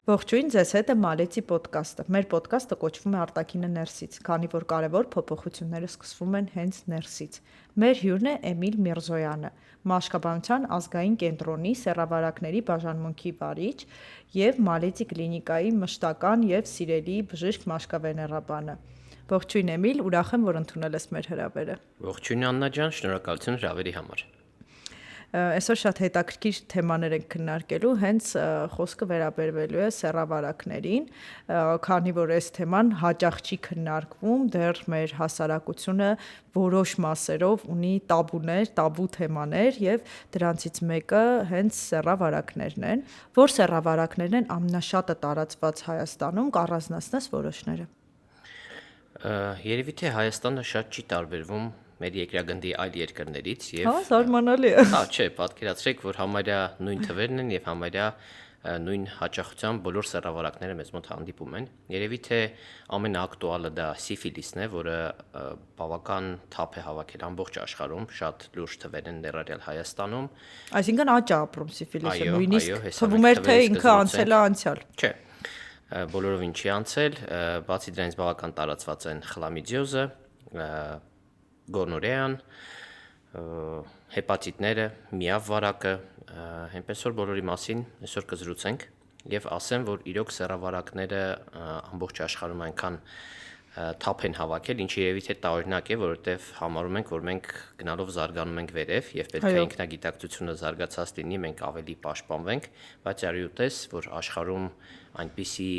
Ողջույն, ձեզ հետ է Մալեցի ոդկասթը։ Մեր ոդկասթը կոչվում է Արտաքինը ներսից, քանի որ կարևոր փոփոխությունները սկսվում են հենց ներսից։ Մեր հյուրն է Էմիլ Միրզոյանը, Մաշկաբանության ազգային կենտրոնի սեռավարակների բաժանմունքի վարիչ և Մալեցի կլինիկայի մշտական և սիրելի բժիշկ մաշկավեներաբանը։ Ողջույն Էմիլ, ուրախ եմ, որ ընդունել ես մեր հրավերը։ Ողջույն Աննա ջան, շնորհակալություն հրավերի համար։ Այսօր շատ հետաքրքիր թեմաներ ենք քննարկելու, հենց խոսքը վերաբերվելու է սեռավարակներին, քանի որ այս թեման հաճախ չի քննարկվում, դեռ մեր հասարակությունը որոշ մասերով ունի տաբուներ, տաբու թեմաներ եւ դրանցից մեկը հենց սեռավարակներն են, որ սեռավարակներն են ամենաշատը տարածված Հայաստանում, կառանձնացնես որոշները։ Երևի թե Հայաստանը շատ չի տարբերվում մեր երկրագնդի այլ երկրներից եւ զարմանալի է։ Հա, չէ, պատկերացրեք, որ համարյա նույն թվերն են եւ համարյա նույն հաճախությամբ բոլոր սեռավարակները մեզ մոտ հանդիպում են։ Երևի թե ամենաակտուալը դա սիֆիլիսն է, որը բավական թափ է հավաքել ամբողջ աշխարհում, շատ լուրջ թվեր են ներառյալ Հայաստանում։ Այսինքն աճ է ապրում սիֆիլիսը, Այո, նույնիսկ հեսա թվում էր, մենք թե թվերից ինքը անցել է անցյալ։ Չէ, բոլորովին չի անցել, բացի դրանից բավական տարածված են խլամիդիոզը, գոնորեան, հեպատիտները, միավ վարակը, այնպես որ բոլորի մասին այսօր կզրուցենք եւ ասեմ, որ իրոք սեռավարակները ամբողջ աշխարհում այնքան թափ են հավաքել, ինչը երևի թե տարօրինակ է, որովհետեւ համարում ենք, որ մենք գնալով զարգանում ենք վերև եւ պետք է ինքնագիտակցությունը զարգացած լինի, մենք ավելի պաշտպանվենք, բայց արյուտես, որ աշխարհում այնպիսի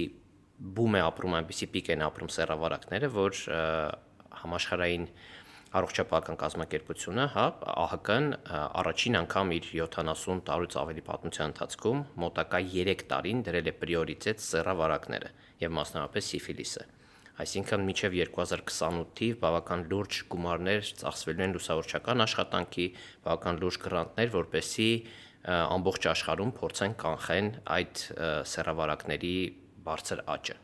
բում է ապրում, այնպիսի պիկ են ապրում սեռավարակները, որ համաշխարհային առողջապահական կազմակերպությունը, ԱՀԿ-ն առաջին անգամ իր 70 տարուց ավելի պատմության ընթացքում մոտակա 3 տարին դրել է պրիորիտետ սեռավարակները եւ մասնավորապես սիֆիլիսը։ Այսինքն մինչև 2028 թիվ բավական լուրջ գումարներ ծախսվելու են լուսավորչական աշխատանքի, բավական լուրջ գրանտներ, որպեսզի ամբողջ աշխարհում փորձեն կանխեն այդ սեռավարակների բարձր աճը։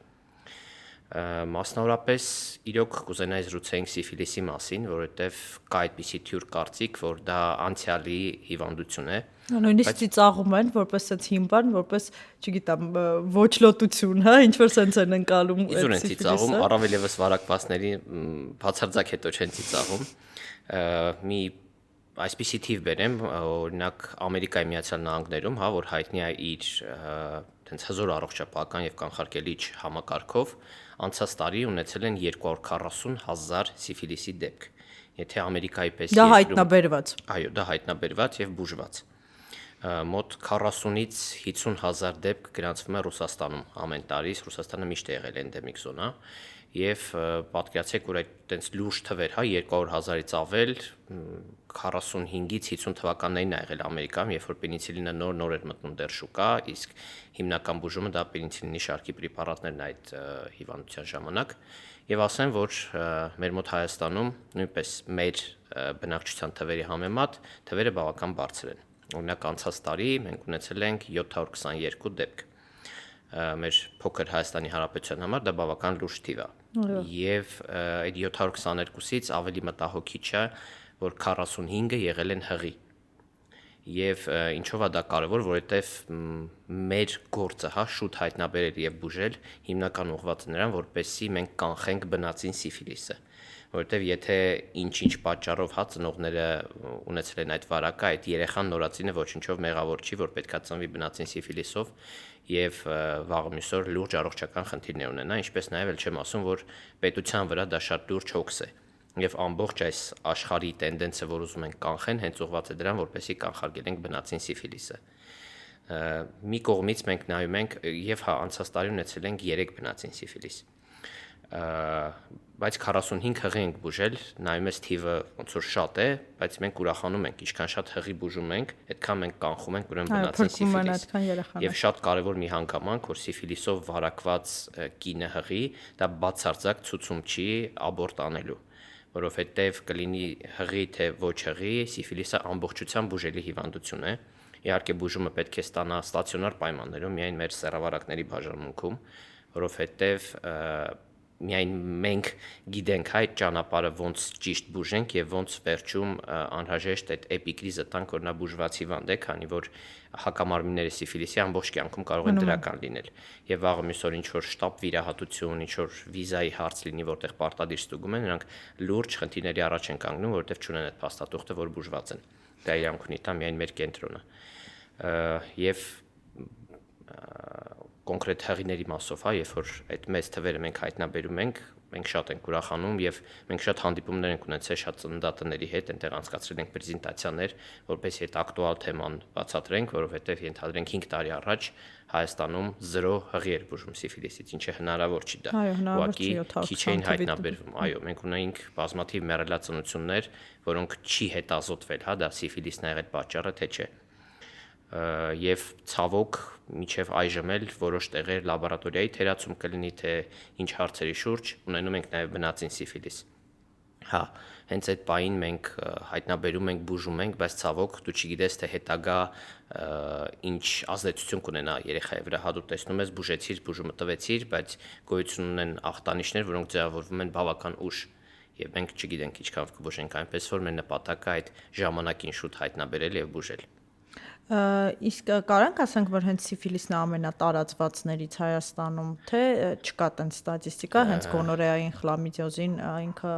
Մասնավորապես իրոք կուզենայի զրուցենք սիֆիլիսի մասին, որովհետև կա այդպիսի թյուր կարծիք, որ դա անցյալի հիվանդություն է։ Նույնիսկ ծիծաղում են, որպես sense հիմբան, որպես, չգիտեմ, ոչլոտություն, հա, ինչ որ sense են ընկալում այդ Իզուր են սիֆիլիսը։ ծիծաղում, առավել եւս վարակվածների բացարձակ հետո չեն ծիծաղում։ Մի այսպիսի թիվ բերեմ, օրինակ Ամերիկայի Միացյալ Նահանգներում, հա, որ հայտնի է իր տենց հզոր առողջապահական եւ կանխարգելիչ համակարգով, անցած տարի ունեցել են 240,000 սիֆիլիսի դեպք։ Եթե Ամերիկայի պես Դա հայտնաբերված։ Այո, դա հայտնաբերված եւ բուժված։ Մոտ 40-ից 50,000 դեպք գրանցվում է Ռուսաստանում ամեն տարի, Ռուսաստանը միշտ է եղել էնդեմիկ զոնա, եւ պատկերացրեք, որ այդ տենց լուրջ թվեր, հա, 200,000-ից ավել 45-ից 50 թվականներին ա եղել Ամերիկայում, երբ որ պենիցիլինը նոր էր մտնում դեռ շուկա, իսկ հիմնական բուժումը դա պենիցիլինի շարքի պրեպարատներն է այդ հիվանդության ժամանակ, եւ ասեմ, որ մեր մոտ Հայաստանում նույնպես մեր բնակչության թվերի համեմատ թվերը բավական բարձր են։ Օրինակ անցած տարի մենք ունեցել ենք 722 դեպք։ Մեր փոքր Հայաստանի Հանրապետության համար դա բավական լուրջ թիվ է։ Եվ այդ 722-ից ավելի մտահոգիչ է, որ 45-ը եղել են հղի։ Եվ ինչով է դա կարևոր, որովհետև մեր գործը, հա, շուտ հայտնաբերել եւ բուժել հիմնական ուղղված է նրան, որպեսզի մենք կանխենք բնածին սիֆիլիսը, որովհետև եթե ինչ-ինչ պատճառով հա ծնողները ունեցել են այդ վարակը, այդ երեխան նորածինը ոչինչով մեղավոր չի, որ պետքա ծնվի բնածին սիֆիլիսով եւ վաղը մյուս օր լուրջ առողջական խնդիրներ ունենա, ինչպես նաեւ էլ չեմ ասում, որ պետության վրա դա շատ լուրջ հոգս է։ Եվ ամբողջ այս աշխարհի տենդենսը, որ ուզում ենք կանխեն, հենց ուղղված է դրան, որպեսզի կանխարգելենք բնածին սիֆիլիսը։ Մի կողմից մենք նայում ենք եւ հա անցած տարի ունեցել ենք 3 բնածին սիֆիլիս։ Բայց 45 հղի ենք բուժել, նայում ես թիվը ոնց որ շատ է, բայց մենք ուրախանում ենք, ինչքան շատ հղի բուժում ենք, այդքան մենք կանխում ենք ուրեմն բնածին սիֆիլիս։ Եվ շատ կարևոր մի հանգամանք, որ սիֆիլիսով վարակված կինը հղի, դա բացարձակ ցուցում չի աբորտ անելու, որովհետև կլինի հղի թե ոչ հղի, սիֆիլիսը ամբողջությամբ բուժելի հիվանդություն է։ Իհարկե բուժումը պետք է ստանա ստացիոնար պայմաններում, միայն մեր սեռավարակների բաժանմունքում, որովհետև միայն մենք գիտենք այդ ճանապարհը ոնց ճիշտ բուժենք եւ ոնց վերջում անհրաժեշտ այդ էպիկրիզը տանք, որ նա բուժված հիվանդ է, քանի որ հակամարմինները սիֆիլիսի ամբողջ կյանքում կարող են դրական լինել։ Եվ վաղը մյուս օր ինչ որ շտապ վիրահատություն, ինչ որ վիզայի հարց լինի, որտեղ պարտադիր ստուգում են, նրանք լուրջ խնդիրների առաջ են կանգնում, որովհետեւ չունեն այդ փաստաթուղթը, որ բուժված են։ Դա իրանք ունի տա միայն մեր կենտրոնը։ Եվ կոնկրետ հեղիների մասով, երբ որ այդ մեծ թվերը մենք հայտնաբերում ենք, մենք շատ ենք ուրախանում եւ մենք շատ հանդիպումներ ենք ունեցել շատ ծննդատների հետ, այնտեղ անցկացրել ենք պրեզենտացիաներ, որպեսզի այդ ակտուալ թեման բացատրենք, որովհետեւ ենթադրենք 5 տարի առաջ Հայաստանում 0 հղի էր բուժում սիֆիլիսից, ինչը հնարավոր չի դա։ Ուղղակի քիչ էին հայտնաբերվում։ Այո, մենք ունեինք բազմաթիվ մեռելածնություններ, որոնք չի հետազոտվել, հա, դա սիֆիլիսն ա եղել պատճառը, թե չէ։ Եվ ցավոք միջև այժմ էլ որոշ տեղեր լաբորատորիայի թերացում կլինի, թե ինչ հարցերի շուրջ ունենում ենք նաև բնածին սիֆիլիս։ Հա, հենց այդ պահին մենք հայտնաբերում ենք, բուժում ենք, բայց ցավոք դու չգիտես, թե հետագա ինչ ազդեցություն կունենա երեխայի վրա։ Հա, դու տեսնում ես, բուժեցիր, բուժումը տվեցիր, բայց գոյություն ունեն ախտանիշներ, որոնք ձևավորվում են բավական ուշ։ Եվ մենք չգիտենք ինչքան կբուժենք, այնպես որ մեր նպատակը այդ ժամանակին շուտ հայտնաբերել եւ բուժել։ Իսկ կարանք ասենք, որ հենց սիֆիլիսն ամենատարածվածներից Հայաստանում, թե չկա տենց ստատիստիկա, հենց գոնորեային խլամիդիոզին ինքը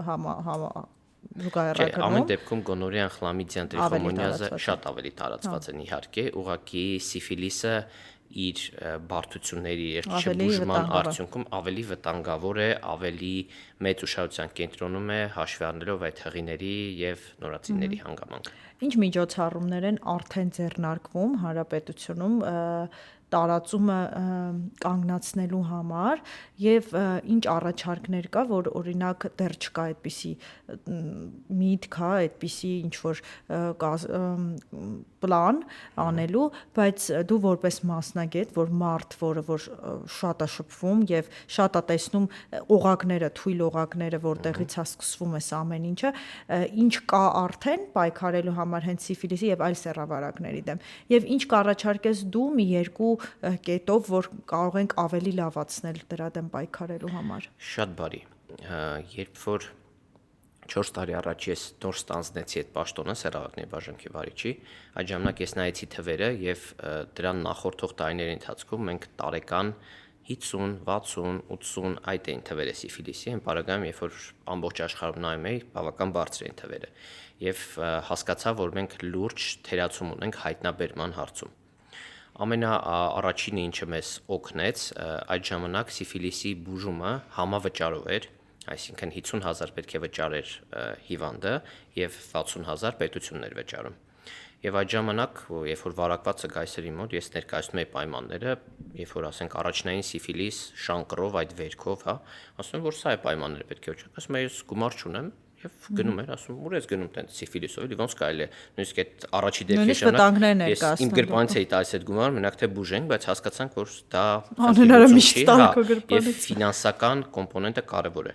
զուգահեռակրում։ Ամեն դեպքում գոնորեան, խլամիդիան, տրիխոմոնիազը շատ ավելի տարածված են իհարկե, ուղղակի սիֆիլիսը իր բարդությունների չբուժման արդյունքում ավելի վտանգավոր է, ավելի մեծ ուշադրության կենտրոնում է, հաշվի առնելով այդ հղիների եւ նորածինների հանգամանքը։ Ինչ միջոցառումներ են արդեն ձեռնարկվում հանրապետությունում տարածումը կանգնացնելու համար եւ ինչ առաջարկներ կա, որ օրինակ դեռ չկա այդպիսի միտք, հա, այդպիսի ինչ որ պլան անելու, բայց դու որպես մասնագետ, որ մարդ, որ շատ է շփվում եւ շատ է տեսնում օղակները, թույլ օղակները, որտեղից է սկսվում է ամեն ինչը, ինչ կա արդեն պայքարելու համար հենց սիֆիլիսի եւ այլ սեռավարակների դեմ, եւ ինչ կառաջարկես դու մի երկու կետով, որ կարող ենք ավելի լավացնել դրա դեմ պայքարելու համար։ Շատ բարի։ Երբ որ 4 տարի առաջ ես նոր ստանձնեցի այդ պաշտոնը սեռավարակների բաժանքի վարիչի, այդ ժամանակ ես նայեցի թվերը եւ դրան նախորդող տարիների ընթացքում մենք տարեկան 50, 60, 80 այդ էին թվերը սիֆիլիսի, այն պարագայում, երբ որ ամբողջ աշխարհում նայում էի, բավական բարձր էին թվերը եւ հասկացա, որ մենք լուրջ թերացում ունենք հայտնաբերման հարցում։ Ամենաառաջինը, ինչը մեզ օգնեց, այդ ժամանակ սիֆիլիսի բուժումը համավճարով էր, այսինքն 50,000 պետք է վճարեր հիվանդը եւ 60,000 պետությունն էր վճարում։ Եվ այդ ժամանակ, երբ որ վարակվածը գայսերի մոտ, ես ներկայացնում էի պայմանները, երբ որ ասենք առաջնային սիֆիլիս շանկրով այդ վերքով, հա, ասում եմ, որ սա է պայմանները պետք է վճարեմ, ասում եմ, ես գումար չունեմ եւ գնում էր, ասում ուր ես գնում տենց սիֆիլիսով, ոնց կարելի է, նույնիսկ այդ առաջի դեպքի ժամանակ ես իմ գրպանից էի տալիս այդ գումարը, մենակ թե բուժենք, բայց հասկացանք, որ դա անհնարամիտ տալ քո գրպանից։ Եվ ֆինանսական կոմպոնենտը կարեւոր է։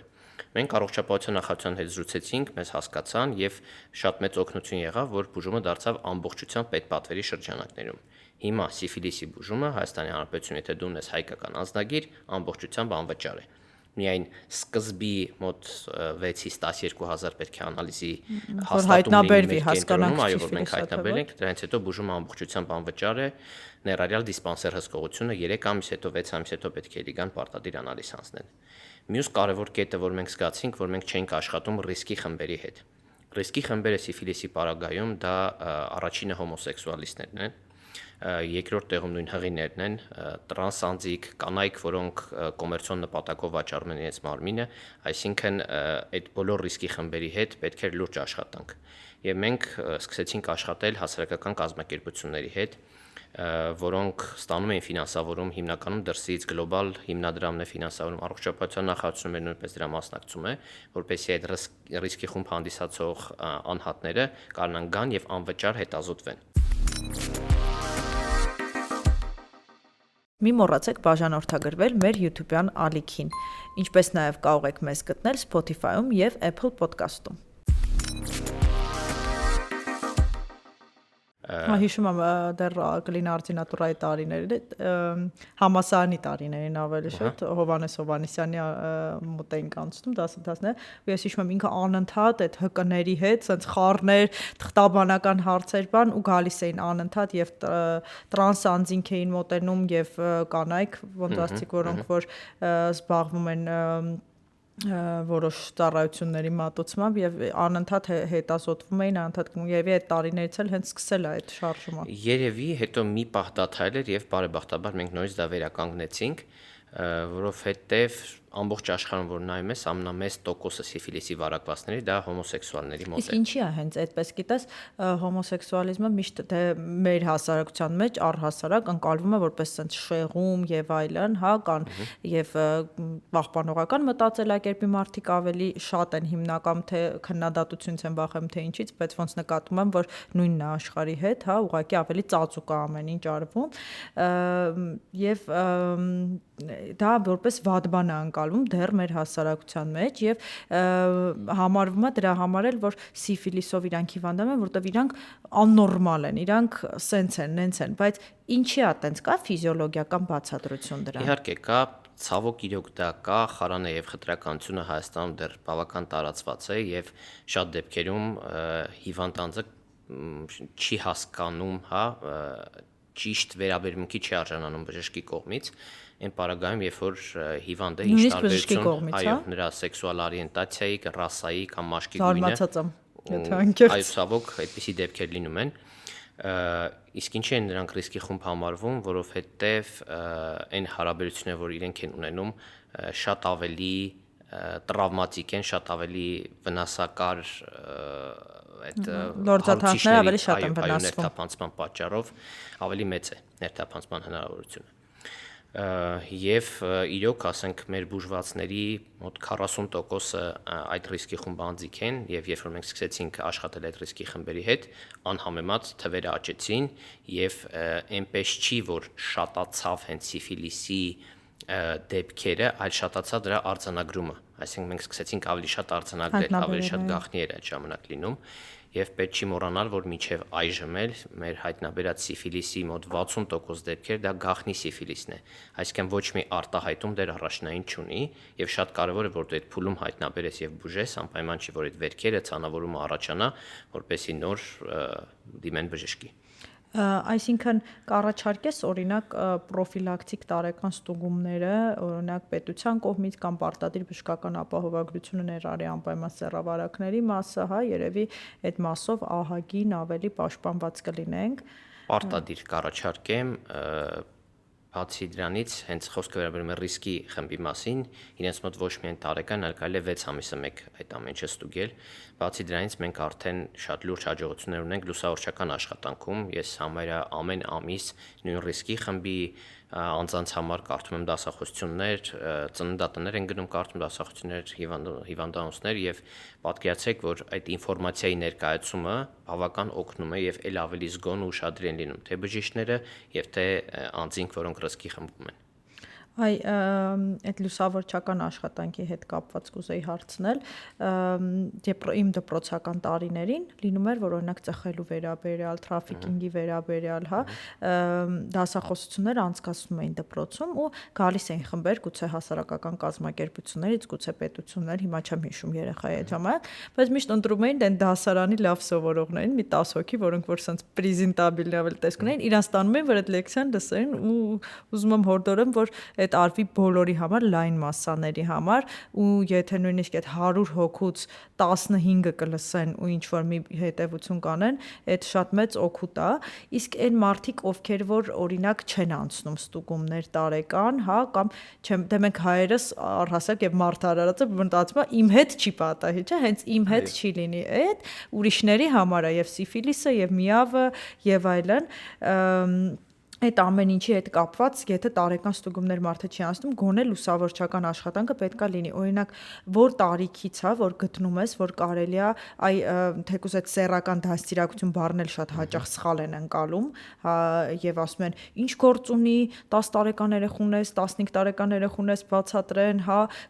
Մենք առողջապահության նախարարության հետ զրուցեցինք, մեզ հասկացան եւ շատ մեծ օգնություն եղավ, որ բուժումը դարձավ ամբողջությամբ պետպատվերի շրջանակներում։ Հիմա սիֆիլիսի բուժումը Հայաստանի Հանրապետությունում, եթե դու ունես հայկական անձնագիր, ամբողջությամբ անվճար է։ Միայն սկզբի մոտ 6-ից 12,000 պետք է անալիզի հայտնաբերվի, հասկանանք, այո, որ մենք հայտնաբերել ենք, դրանից հետո բուժումը ամբողջությամբ անվճար է, ներառյալ դիսպանսեր հսկողությունը 3 ամիս հետո, 6 ամիս հետո պետք է լիգան պարտադիր անալիզ անցնել։ Մյուս կարևոր կետը, որ մենք զգացինք, որ մենք չենք աշխատում ռիսկի խմբերի հետ։ Ռիսկի խմբերը սիֆիլիսի պարագայում դա առաջինը հոմոսեքսուալիստներն են, երկրորդ տեղում նույն հղիներն են, տրանսանձիկ, կանայք, որոնք կոմերցիոն նպատակով վաճառում են իրենց մարմինը, այսինքն այդ բոլոր ռիսկի խմբերի հետ պետք է լուրջ աշխատանք։ Եվ մենք սկսեցինք աշխատել հասարակական կազմակերպությունների հետ, որոնք ստանում էին ֆինանսավորում հիմնականում դրսից, գլոբալ հիմնադրամն է ֆինանսավորում, առողջապահության նախարարությունը նույնպես դրա մասնակցում է, որպեսզի այդ ռիսկի խումբ հանդիսացող անհատները կարողանան գան եւ անվճար հետազոտվեն։ Մի մոռացեք բաժանորդագրվել մեր YouTube-յան ալիքին, ինչպես նաև կարող եք մեզ գտնել Spotify-ում եւ Apple Podcast-ում։ Հիշում եմ դեռ կլինի արտինատուրայի տարիների, համասարանի տարիներին ավելի շատ Հովհաննես Հովհաննիսյանի մոտ էինք անցնում դասընթացներ, ու ես հիշում եմ ինքը անընդհատ այդ ՀԿ-ների հետ սենց խառներ, թղթաբանական հարցեր բան ու գալիս էին անընդհատ եւ տրանս անձինք էին մոտենում եւ կանայք ոնտասցիկ, որոնք որ զբաղվում են որոշ ծառայությունների մատուցմամբ եւ անընդհատ հետազոտվում էին, անընդհատ երևի այդ տարիներից էլ հենց սկսել է այդ շարժումը։ Երևի հետո մի պահ դադարել էր եւ բարեբախտաբար մենք նորից դա վերականգնեցինք, որովհետեւ ամբողջ աշխարհում որ նայում ես, ամենամեծ տոկոսը սիֆիլիսի վարակվածների դա հոմոսեքսուալների մոտ է։ Իսկ ինչի է հենց այդպես, գիտես, հոմոսեքսուալիզմը միշտ դե մեր հասարակության մեջ առհասարակ ընկալվում է որպես sense շեղում եւ այլն, հա, կան եւ պահպանողական մտածելակերպի մարդիկ ավելի շատ են հիմնական թե քննադատությունից են բախում թե ինչից, բայց ոնց նկատում եմ, որ նույնն է աշխարհի հետ, հա, ուղղակի ավելի ծածուկ է ամեն ինչ արվում եւ դա որպես վատ բան է ընկալվում դեռ մեր հասարակության մեջ եւ համարվում է դրա համար էլ որ սիֆիլիսով իրանք հիվանդանում են, որտեղ իրանք աննորմալ են, իրանք սենց են, նենց են, բայց ինչի է տենց կա ֆիզիոլոգիական բացատրություն դրան։ Իհարկե կա, ցավոք իրոք դա կա, խարանը եւ խտրականությունը Հայաստանում դեռ բավական տարածված է եւ շատ դեպքերում հիվանդ անձը չի հասկանում, հա, ճիշտ վերաբերմունքի չի արժանանում բժշկի կողմից այն պարագայում, երբ որ հիվանդը ինչ տարբերություն, այո, նրա սեքսուալ օրիենտացիայի, ռասայի կամ մաշկի գույնը, զարմացած եմ, եթե անկեղծ։ Այո, ցավոք, այդպիսի դեպքեր լինում են։ Իսկ ինչի են նրանք ռիսկի խումբ համարվում, որովհետև այն հարաբերությունները, որ իրենք են ունենում, շատ ավելի տրավմատիկ են, շատ ավելի վնասակար այդ լորձաթափները ավելի շատ են վնասվում։ Ներթափանցման պատճառով ավելի մեծ է ներթափանցման հնարավորությունը։ Եվ իրոք, ասենք, մեր բուժվածների մոտ 40%-ը այդ ռիսկի խումբ անձիկ են, եւ երբ որ մենք սկսեցինք աշխատել այդ ռիսկի խմբերի հետ, անհամեմատ թվերը աճեցին եւ այնպես չի, որ շատացավ հենց սիֆիլիսի դեպքերը, այլ շատացավ դրա արձանագրումը, այսինքն մենք սկսեցինք ավելի շատ արձանագրել, ավելի շատ գաղտնիեր այդ ժամանակ լինում եւ պետք չի մոռանալ, որ մինչեւ այժմ էլ մեր հայտնաբերած սիֆիլիսի մոտ 60% դեպքեր դա գաղտնի սիֆիլիսն է, այսինքն ոչ մի արտահայտում դեռ առաջնային չունի եւ շատ կարեւոր է որ դու այդ փուլում հայտնաբերես եւ բուժես, անպայման չի որ այդ վերքերը ցանավորումը առաջանա, որպեսզի նոր դիմեն բժշկի։ Այսինքն կառաջարկես օրինակ պրոֆիլակտիկ տարեկան ստուգումները, օրինակ պետության կողմից կամ պարտադիր բժշկական ապահովագրությունը ներառի անպայման սեռավարակների մասը, հա, երևի այդ մասով ահագին ավելի պաշտպանված կլինենք։ Պարտադիր կառաջարկեմ, բացի դրանից հենց խոսքը վերաբերում է ռիսկի խմբի մասին, իրենց մոտ ոչ միայն տարեկան, այլ կարելի է 6 ամիսը մեկ այդ ամեն ինչը ստուգել։ Բացի դրանից մենք արդեն շատ լուրջ հաջողություններ ունենք լուսավորչական աշխատանքում։ Ես համարյա ամեն ամիս նույն ռիսկի խմբի անձանց համար կարդում եմ դասախոսություններ, ծննդատներ են գնում կարդում դասախոսություններ, հիվանդանոցներ եւ պատկերացրեք, որ այդ ինֆորմացիայի ներկայացումը բավական օգնում է եւ ել ավելի զգոն ու ուշադիր են լինում թե բժիշկները եւ թե անձինք, որոնք ռիսկի խմբում են։ Այ այդ լուսավորչական աշխատանքի հետ կապված կուզեի հարցնել, իմ դպրոցական տարիներին լինում էր, որ օրինակ ծխելու վերաբերյալ, թրաֆիկինգի վերաբերյալ, հա, դասախոսություններ անցկացվում էին դպրոցում ու գալիս էին խմբեր, գուցե հասարակական կազմակերպություններից, գուցե պետություններ, հիմա չեմ հիշում երեխայի այդ ժամանակ, բայց միշտ ընտրում էին այն դասարանի լավ սովորողներին, մի 10 հոգի, որոնք որ sense պրեզենտաբիլ ավելի տեսք ունեին, իրան ստանում էին, որ այդ լեկցիան լսեն ու ուզում եմ հորդորեմ, որ այդ արվի բոլորի համար, լայն մասսաների համար ու եթե նույնիսկ այդ 100 հոգուց 15-ը կլսեն ու ինչ որ մի հետևություն կանեն, այդ շատ մեծ օգուտ է, իսկ այն մարդիկ, ովքեր որ օրինակ չեն անցնում ստուգումներ տարեկան, հա, կամ չեմ, դե մենք հայերս առհասարակ եւ մարդարարածը մտածում է իմ հետ չի պատահի, չէ, հենց իմ հետ չի լինի այդ, ուրիշների համար է եւ սիֆիլիսը եւ միավը եւ այլն, Այդ ամեն ինչի հետ կապված, եթե տարեկան ստուգումներ մարդը չի անցնում, գոնե լուսավորչական աշխատանքը պետքա լինի։ Օրինակ, որ տարիքից է, որ գտնում ես, որ կարելի է, թեկուզ այդ սեռական դաստիարակություն բառն էլ շատ հաճախ սխալ են ընկալում, եւ ասում են, ինչ գործ ունի 10 տարեկան երեխուն ես, 15 տարեկան երեխուն ես, բացատրեն,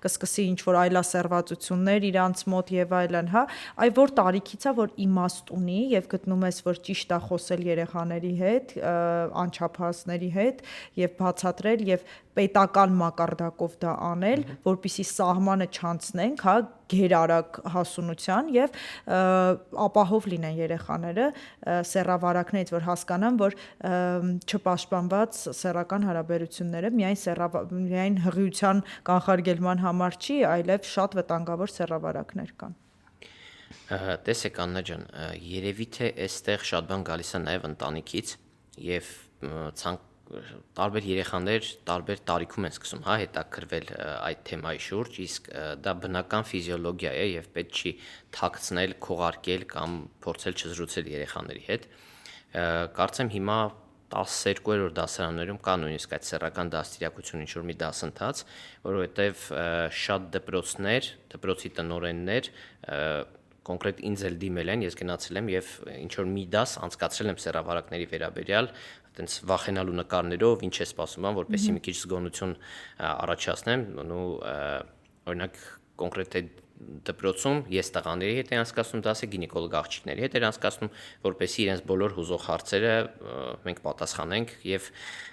կսկսի ինչ որ այլասերվածություններ իրանց մոտ եւ այլն, այ որ տարիքից է, որ իմաստ ունի եւ գտնում ես, որ ճիշտ է խոսել երեխաների հետ, անչափահասների հետ եւ բացատրել եւ պետական մակարդակով դա անել, որպեսզի սահմանը չանցնենք, գերարագ հասունության եւ ապահով լինեն երեխաները սեռավարակներից, որ հասկանան, որ չպաշտպանված սեռական հարաբերությունները միայն հղիության կանխարգելման համար չի, այլև շատ վտանգավոր սեռավարակներ կան։ Տեսեք Աննա ջան, երևի թե այստեղ շատ բան գալիս է նաև ընտանիքից եւ տարբեր երեխաներ տարբեր տարիքում են սկսում հետաքրվել այդ թեմայի շուրջ, իսկ դա բնական ֆիզիոլոգիա է եւ պետք չի թաքցնել, քողարկել կամ փորձել չզրուցել երեխաների հետ։ Կարծեմ հիմա 12-րդ դասարաններում կա նույնիսկ այդ սեռական դաստիարակություն ինչ-որ մի դասընթաց, որովհետեւ շատ դպրոցի տնօրեններ կոնկրետ ինձ էլ դիմել են, ես գնացել եմ եւ ինչ որ մի դաս անցկացրել եմ սեռավարակների վերաբերյալ, այտենց վախենալու նկարներով, ինչ է սպասում, որպեսզի մի քիչ զգոնություն առաջացնեմ, օրինակ կոնկրետ այդ դպրոցում ես տղաների հետ եմ անցկացնում դասը, գինեկոլոգ աղջիկների հետ եմ անցկացնում, որպեսզի իրենց բոլոր հուզող հարցերը մենք պատասխանենք եւ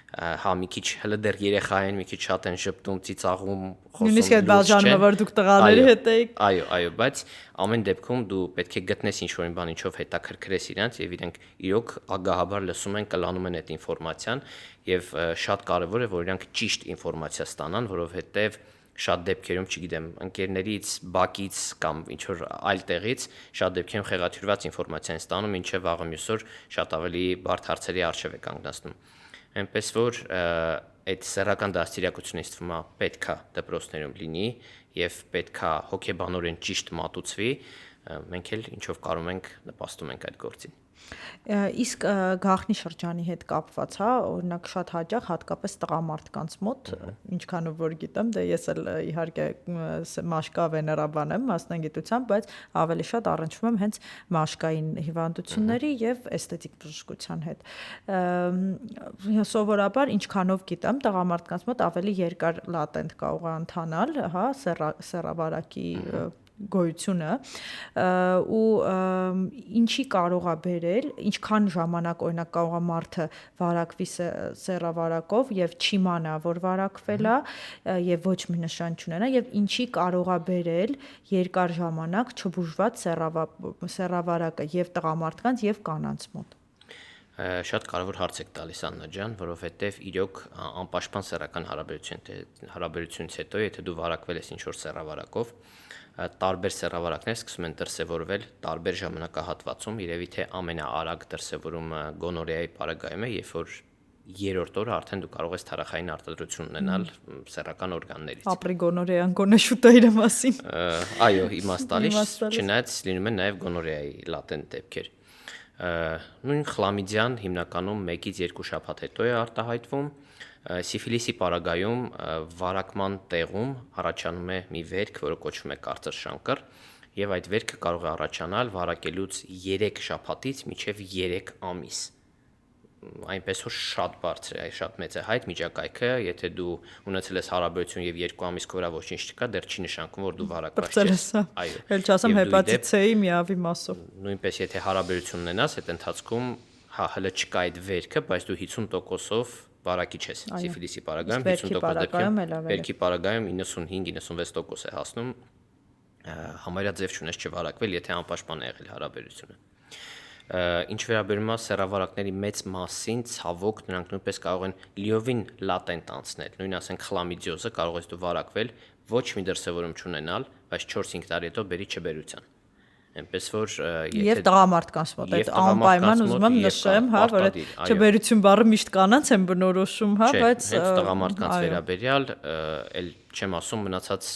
մի քիչ հələ դեռ երեխա են, մի քիչ շատ են շփտում, ծիծաղում, խոսում։ Նույնիսկ այդ բաժանում որ դուք տղաների հետ եք։ Այո, բայց ամեն դեպքում դու պետք է գտնես ինչ-որ մի բան, ինչով հետաքրքրես իրենց եւ իրենք իրոք ագահաբար լսում են, կլանում են այդ ինֆորմացիան եւ շատ կարեւոր է, որ իրենք ճիշտ ինֆորմացիա ստանան, որովհետեւ շատ դեպքերում, չգիտեմ, ընկերներից, բակից կամ ինչ որ այլ տեղից շատ դեպքերում խեղաթյուրված ինֆորմացիա են ստանում, ինչը վաղը մյուս օր շատ ավելի բարդ հարցերի առջև է կանգնացնում։ Այնպես որ այդ սեռական դաստիարակությունից թվում է պետքա դպրոցներում լինի եւ պետքա հոգեբանորեն ճիշտ մատուցվի, մենք էլ ինչով կարող ենք նպաստում ենք այդ գործին։ Իսկ գաղտնի շրջանի հետ կապված, օրինակ շատ հաճախ հատկապես տղամարդկանց մոտ, ինչքանով որ գիտեմ, դե ես էլ իհարկե մաշկա վեներաբան եմ մասնագիտությամբ, բայց ավելի շատ առնչվում եմ հենց մաշկային հիվանդությունների եւ էսթետիկ բժշկության հետ։ Սովորաբար ինչքանով գիտեմ, տղամարդկանց մոտ ավելի երկար լատենտ կարող է ընթանալ, սեռավարակի գոյությունը ու ինչի կարող է բերել, ինչքան ժամանակ օրինակ կարող է մարդը վարակվի սեռավարակով եւ չիմանա, որ վարակվել է եւ ոչ մի նշան չունենա եւ ինչի կարող է բերել երկար ժամանակ չբուժված սեռավարակը եւ տղամարդկանց եւ կանանց մոտ։ Շատ կարևոր հարց եք տալիս Աննա ջան, որովհետեւ իրոք անպաշտպան սեռական հարաբերությունից հետո, եթե դու վարակվել ես ինչ-որ սեռավարակով, տարբեր սեռավարակներ սկսում են դրսևորվել տարբեր ժամանակահատվածում, երևի թե ամենաարագ դրսևորումը գոնորեայի պարագայում է, երբ որ երրորդ օրը արդեն դու կարող ես թարախային արտադրություն ունենալ սեռական օրգաններից։ Ապրի գոնորեան գոնե շուտ է իր մասին։ Այո, իմաստ տալիս, չնայած լինում են նաև գոնորեայի լատենտ դեպքեր։ Նույն խլամիդիան հիմնականում 1-ից 2 շաբաթ հետո է արտահայտվում։ Սիֆիլիսի պարագայում վարակման տեղում առաջանում է մի վերք, որը կոչվում է կարծր շանկր, եւ այդ վերքը կարող է առաջանալ վարակելուց 3 շաբաթից մինչեւ 3 ամիս։ Այնպես որ շատ բարձր է, շատ մեծ է հայտ միջակայքը, եթե դու ունեցել ես հարաբերություն եւ 2 ամիս կորա ոչինչ չկա, դեռ չի նշանակում, որ դու վարակված ես։ Այո։ Էլ չասեմ հեպատիտ C-ի միավի մասով։ Նույնպես եթե հարաբերություն ունենաս, այդ ընթացքում հələ չկա այդ վերքը, բայց դու 50%-ով վարակիչ ես սիֆիլիսի պարագայում, 50% դեպքում վերքի պարագայում 95-96% է հասնում համարյա ձև չունես չվարակվել, եթե անպաշտպան է եղել հարաբերությունը։ Ինչ վերաբերում է սեռավարակների մեծ մասին, ցավոք նրանք նույնպես կարող են լիովին լատենտ անցնել, նույն ասենք խլամիդիոզը կարող ես դու վարակվել, ոչ մի դրսևորում չունենալ, բայց 4-5 տարի հետո բերի չբերության։ Այնպես որ եւ տղամարդկանց մոտ այդ անպայման ուզում եմ նշեմ, որ այդ չբերություն բառը միշտ կանանց են բնորոշում, բայց հենց տղամարդկանց վերաբերյալ էլ չեմ ասում մնացած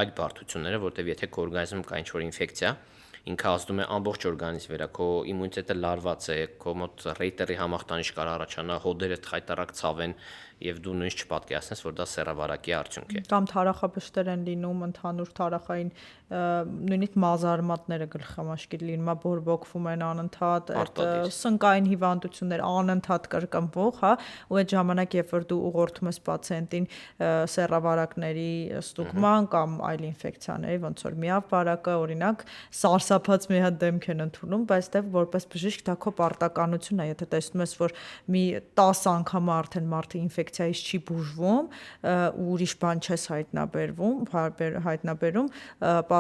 այլ բարդությունները, որտեղ եթե քո օրգանիզմում կա ինչ-որ ինֆեկցիա ինքը ազդում է ամբողջ օրգանիզմի վրա, քո իմունիտետը լարված է, քո մոտ ռեյտերի համախտանիշ կարող առաջանա, հոդերդ խայտարակ ցավեն եւ դու նույնիսկ չպատկերացնես, որ դա սեռավարակի արդյունք է։ Կամ թարախաբշտեր են լինում, ընդհանուր թարախային նույնիսկ մազարմատները գլխամաշկիտ լինում, բորբոքվում են անընդհատ, այդ սնկային հիվանդություններ անընդհատ կրկնվող, հա, ու այդ ժամանակ, երբ որ դու ուղղորդում ես պացիենտին սեռավարակների ստուգման կամ այլ ինֆեկցիաների, ոնց որ միավ վարակը, օրինակ, սարսափած մի հատ դեմք են ընդունում, բայց դե որպես բժիշկ դա քո պարտականությունն է, եթե տեսնում ես, որ մի 10 անգամ արդեն մարդը ինֆեկցիայից չի բուժվում, ու ուրիշ բան չես հայտնաբերում,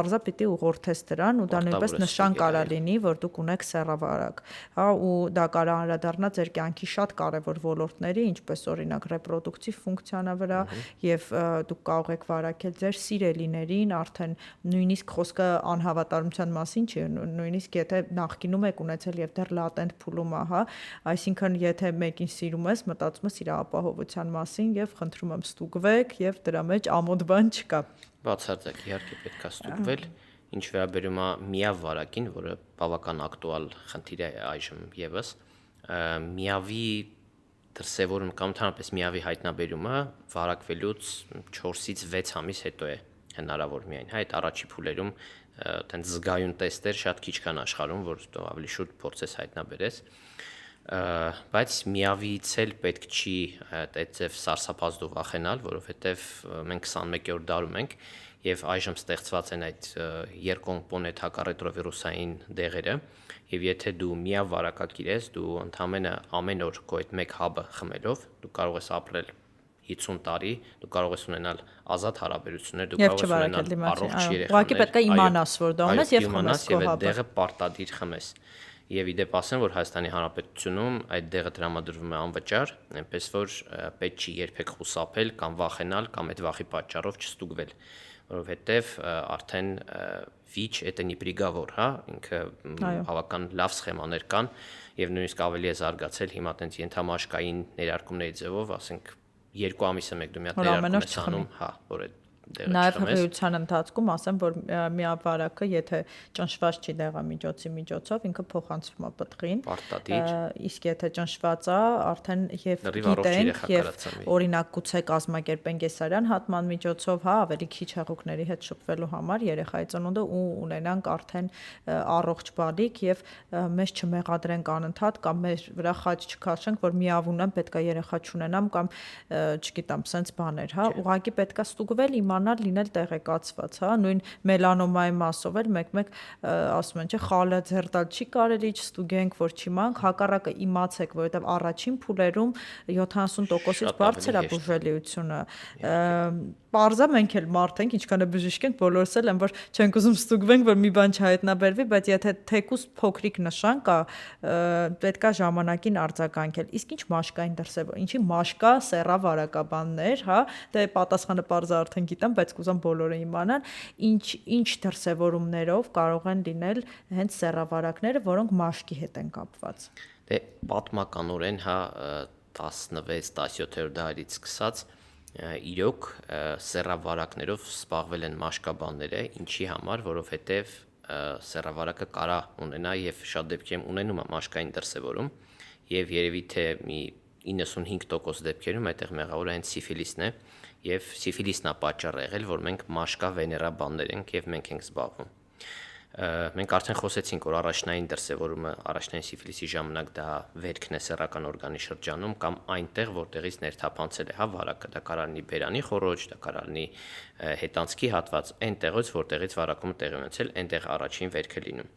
պարզա պիտի ուղղորդես դրան ու դա նույնպես նշան կարա լինի, որ դուք ունեք սեռավարակ, հա, ու դա կարա անդրադառնա ձեր կյանքի շատ կարևոր ոլորտների, ինչպես օրինակ ռեպրոդուկտիվ ֆունկցիանա վրա, եւ դուք կարող եք վարակել ձեր սիրելիներին, արդեն նույնիսկ խոսքը անհավատարմության մասին չի, նույնիսկ եթե նախկինում եք ունեցել եւ դեռ լատենտ փուլում է, հա, այսինքն եթե մեկին սիրում ես, մտածում ես իր ապահովության մասին եւ խնդրում եմ ստուգվեք եւ դրա մեջ ամոթ բան չկա։ Բացարձակ իհարկե պետք է ստուգվել, ինչ վերաբերում է միավ վարակին, որը բավական ակտուալ խնդիր է այժմ եւս, միավի դրսևորում կամ ընդհանրապես միավի հայտնաբերումը վարակվելուց 4-ից 6 ամիս հետո է հնարավոր միայն, հա, այդ առաջի փուլերում այդեն զգայուն տեստեր շատ քիչ կան աշխարհում, որ ավելի շուտ փորձես հայտնաբերես, բայց միավից էլ պետք չի այդպես սարսափազդու վախենալ, որովհետև մենք 21-րդ դարում ենք եւ այժմ ստեղծված են այդ երկկոմպոնենտ հակառետրովիրուսային դեղերը եւ եթե դու միավ վարակակիր ես, դու ընդամենը ամեն օր քո այդ մեկ հաբը խմելով դու կարող ես ապրել 50 տարի, դու կարող ես ունենալ ազատ հարաբերություններ, դու կարող ես ունենալ առողջ երեխաներ։ Ուղղակի պետք է իմանաս, որ դա ունես եւ խմես քո հաբը։ Դեղը պարտադիր խմես։ Եվ իդեպ ասեմ, որ Հայաստանի Հանրապետությունում այդ դեղը տրամադրվում է անվճար, այնպես որ պետք չի երբեք խուսափել կամ վախենալ կամ այդ վախի պատճառով չստուգվել, որովհետև արդեն վիճ это не приговор, հա, ինքը բավական լավ սխեմաներ կան եւ նույնիսկ ավելի է զարգացել հիմա տենց ենթամաշկային ներարկումների ձևով, ասենք 2 ամիսը մեկ դու մի հատ ներարկում ես անում, հա, որ այդ Նաև հղիության ընթացքում ասեմ, որ միավարակը, եթե ճնշված չի դեղամիջոցի միջոցով, ինքը փոխանցվում է պտղին, իսկ եթե ճնշված է, արդեն եւ գիտենք եւ օրինակ գուցե կազմակերպեն կեսարյան հատման միջոցով, հա, ավելի քիչ հեղուկների հետ շփվելու համար երեխայի ծնունդը ու ունենանք արդեն առողջ բալիկ եւ մեզ չմեղադրենք անընդհատ կամ մեր վրա խաչ չքաշենք, որ միավ ունեմ, պետքա երեխա չունենամ կամ չգիտեմ, սենց բաներ, հա, ուղղակի պետքա ստուգվել լինել տեղեկացված, հա, նույն մելանոմայի մասով էլ մեկ-մեկ ասում են, չէ, խալը ձեռտալ չի կարելի, չստուգենք, որ չիմանք, հակառակը իմացեք, որովհետև առաջին փուլերում 70%-ից բարձր է բուժելիությունը։ Պարզա մենք էլ մարդ ենք, ինչքան է բժիշկ ենք, բոլորս էլ են, որ չենք ուզում ստուգվենք, որ մի բան չհայտնաբերվի, բայց եթե թեկուզ փոքրիկ նշան կա, պետքա ժամանակին արձագանքել։ Իսկ ինչ մաշկային դրսևոր, ինչի մաշկա, սեռավարակաբաններ, հա, դե պատասխանը պարզա արդեն գիտեմ, բայց կուզեմ բոլորը իմանան, ինչ դրսևորումներով կարող են լինել հենց սեռավարակները, որոնք մաշկի հետ են կապված։ Դե պատմականորեն, հա, 16-17-րդ դարից սկսած իրոք սեռավարակներով զբաղվել են մաշկաբանները, ինչի համար, որովհետև սեռավարակը կարա ունենա եւ շատ դեպքերում ունենում է մաշկային դրսևորում եւ երևի թե մի 95% դեպքերում այդտեղ մեղավորը հենց սիֆիլիսն է եւ սիֆիլիսն է պատճառը եղել, որ մենք մաշկա վեներաբաններ ենք եւ մենք ենք զբաղվում։ Մենք արդեն խոսեցինք, որ առաջնային դրսևորումը առաջնային սիֆիլիսի ժամանակ դա վերքն է սեռական օրգանի շրջանում կամ այնտեղ, որտեղից ներթափանցել է, հա, վարակը, դա կարող լինի բերանի խոռոչ, դա կարող լինի հետանցքի հատված, այնտեղից, որտեղից վարակումը տեղի ունեցել, այնտեղ առաջին վերքը լինում։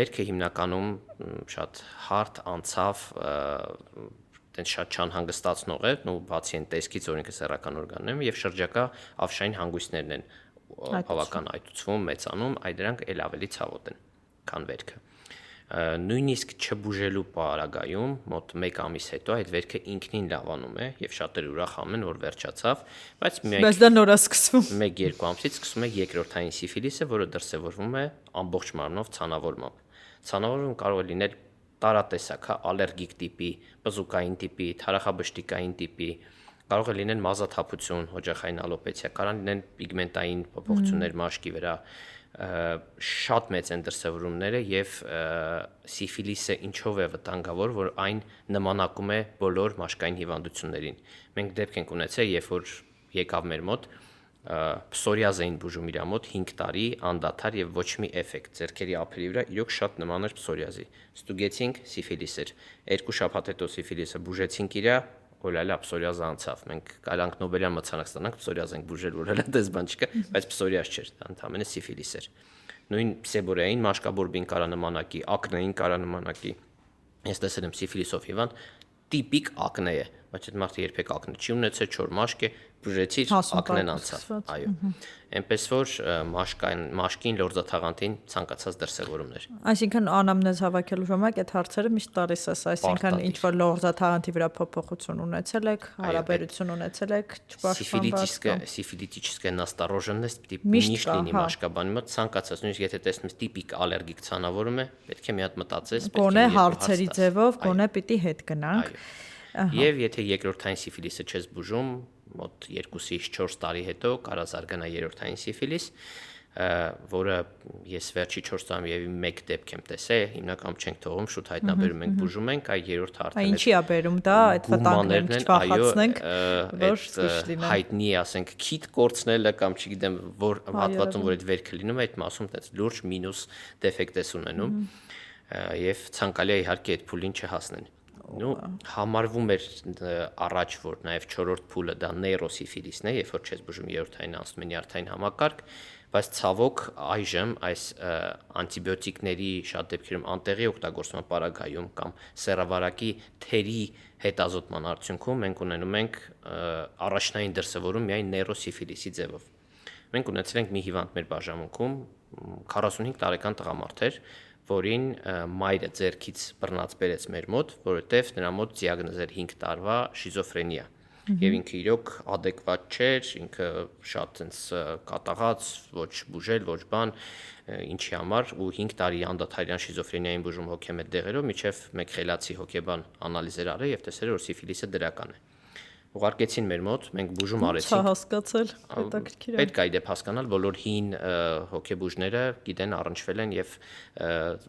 Վերքը հիմնականում շատ հարթ անցավ, տենց շատ չանհանգստացնող է, ու բացի այն տեսքից, որ ինքը սեռական օրգանն է, եւ շրջակա ավշային հանգույցներն են բավական այտուցվում, մեծանում, այդ դրանք էլ ավելի ցավոտ են, քան վերքը։ Նույնիսկ չբուժելու պարագայում, մոտ 1 ամիս հետո այդ վերքը ինքնին լավանում է եւ շատերը ուրախանում են, որ վերջացավ, բայց դա նոր է սկսվում։ 1-2 ամսից սկսում է երկրորդային սիֆիլիսը, որը դրսևորվում է ամբողջ մարմնով ցանավորմամբ։ Ցանավորումը կարող է լինել տարատեսակ, հա, ալերգիկ տիպի, բզուկային տիպի, թարախաբշտիկային տիպի, կարող է լինել մազաթափություն, օջախային ալոպեցիա, կարող լինեն պիգմենտային փոփոխություններ մաշկի վրա, շատ մեծ են դրսևորումները եւ սիֆիլիսը ինչով է վտանգավոր, որ այն նմանակում է բոլոր մաշկային հիվանդություններին։ Մենք դեպք ենք ունեցել, երբ որ եկավ մեր մոտ պսորիազ էին բուժում իր մոտ 5 տարի անդադար եւ ոչ մի էֆեկտ։ Ձեռքերի ափերի վրա իրոք շատ նման էր պսորիազի։ Ստուգեցինք սիֆիլիս էր։ 2 շաբաթ հետո սիֆիլիսը բուժեցինք իր Օլալա պսորիազը անցավ։ Մենք կարանք Նոբելյան մրցանակ ստանանք, պսորիազ ենք բուժել, որ հələ դες բան չկա, բայց պսորիազ չէր, դա ընդհանրապես սիֆիլիս էր։ Նույն սեբորեային մաշկաբորբին կարա նմանակի, ակնեին կարա նմանակի։ Ես տեսել եմ սիֆիլիսով հիվանդ, տիպիկ ակնե է, բայց այդ մարդը երբեք ակնե չի ունեցել, չոր մաշկ է, բուժեցիր, ակնեն անցավ։ Այո։ Այնպես որ մաշկին լորձաթաղանթին ցանկացած դրսևորումներ։ Այսինքն անամնեզ հավաքելու ժամանակ այդ հարցերը միշտ տալիս ես, այսինքն ինչ որ լորձաթաղանթի վրա փոփոխություն ունեցել եք, հարաբերություն ունեցել եք, Սիֆիլիտическая настороженность պիտի միշտ լինի մաշկաբանի մոտ, ցանկացած, նույնիսկ եթե տեսնում ես տիպիկ ալերգիկ ցանավորում է, պետք է մի հատ մտածես, պետք է գոնե հարցերի ձևով, գոնե պիտի հետ գնանք։ Եվ եթե երկրորդային սիֆիլիսը չես բուժում, մոտ 2-ից 4 տարի հետո կարա զարգանա երրորդային սիֆիլիս, որը ես վերջի 4 տարում եւ 1 դեպք եմ տեսել, հիմնականում չենք թողում, շուտ հայտնաբերում ենք, բուժում ենք, այ երրորդը արդեն ինչի է բերում դա, այդ վտանգներն չփախացնենք, որ ցույց լինեն։ Հայտնի է, ասենք, քիթ կորցնելը կամ չգիտեմ, որ հատվածում որ այդ վերքը լինում է, այդ մասում այդպես լուրջ մինուս դեֆեկտ է ունենում, եւ ցանկալի է իհարկե այդ փուլին չհասնեն։ Նու համարվում էր առաջ որ նաև 4-րդ փուլը դա նեյրոսիֆիլիսն է, երբ որ չես բուժում երրորդային անցնում է նյարդային համակարգ, բայց ցավոք այժմ այս անտիբիոտիկների շատ դեպքերում անտեղի օգտագործման պարագայում կամ սեռավարակի թերի հետազոտման արդյունքում մենք ունենում ենք առաջնային դրսևորում միայն նեյրոսիֆիլիսի ձևով։ Մենք ունեցել ենք մի հիվանդ մեր բաժանմունքում 45 տարեկան տղամարդ էր, որին մայրը ձեռքից բռնած բերեց մեր մոտ, որովհետև նրա մոտ դիագնոզել 5 տարվա շիզոֆրենիա։ Եվ ինքը իրոք adekvat չէր, ինքը շատ այնց կատաղած, ոչ բուժել, ոչ բան, ինչի համար ու 5 տարի անդադարյան շիզոֆրենիային բուժում հոգեմետ դեղերով, միջև մեկ խելացի հոգեբան անալիզեր արել եւ տեսել որ սիֆիլիսը դրական է։ Ուղարկեցին մեր մոտ, մենք բուժում արեցինք։ Չա հասկացել, հետաքրքիր է։ Պետք է իդեպ հասկանալ, բոլոր հին հոգեբուժները գիտեն առնչվել են եւ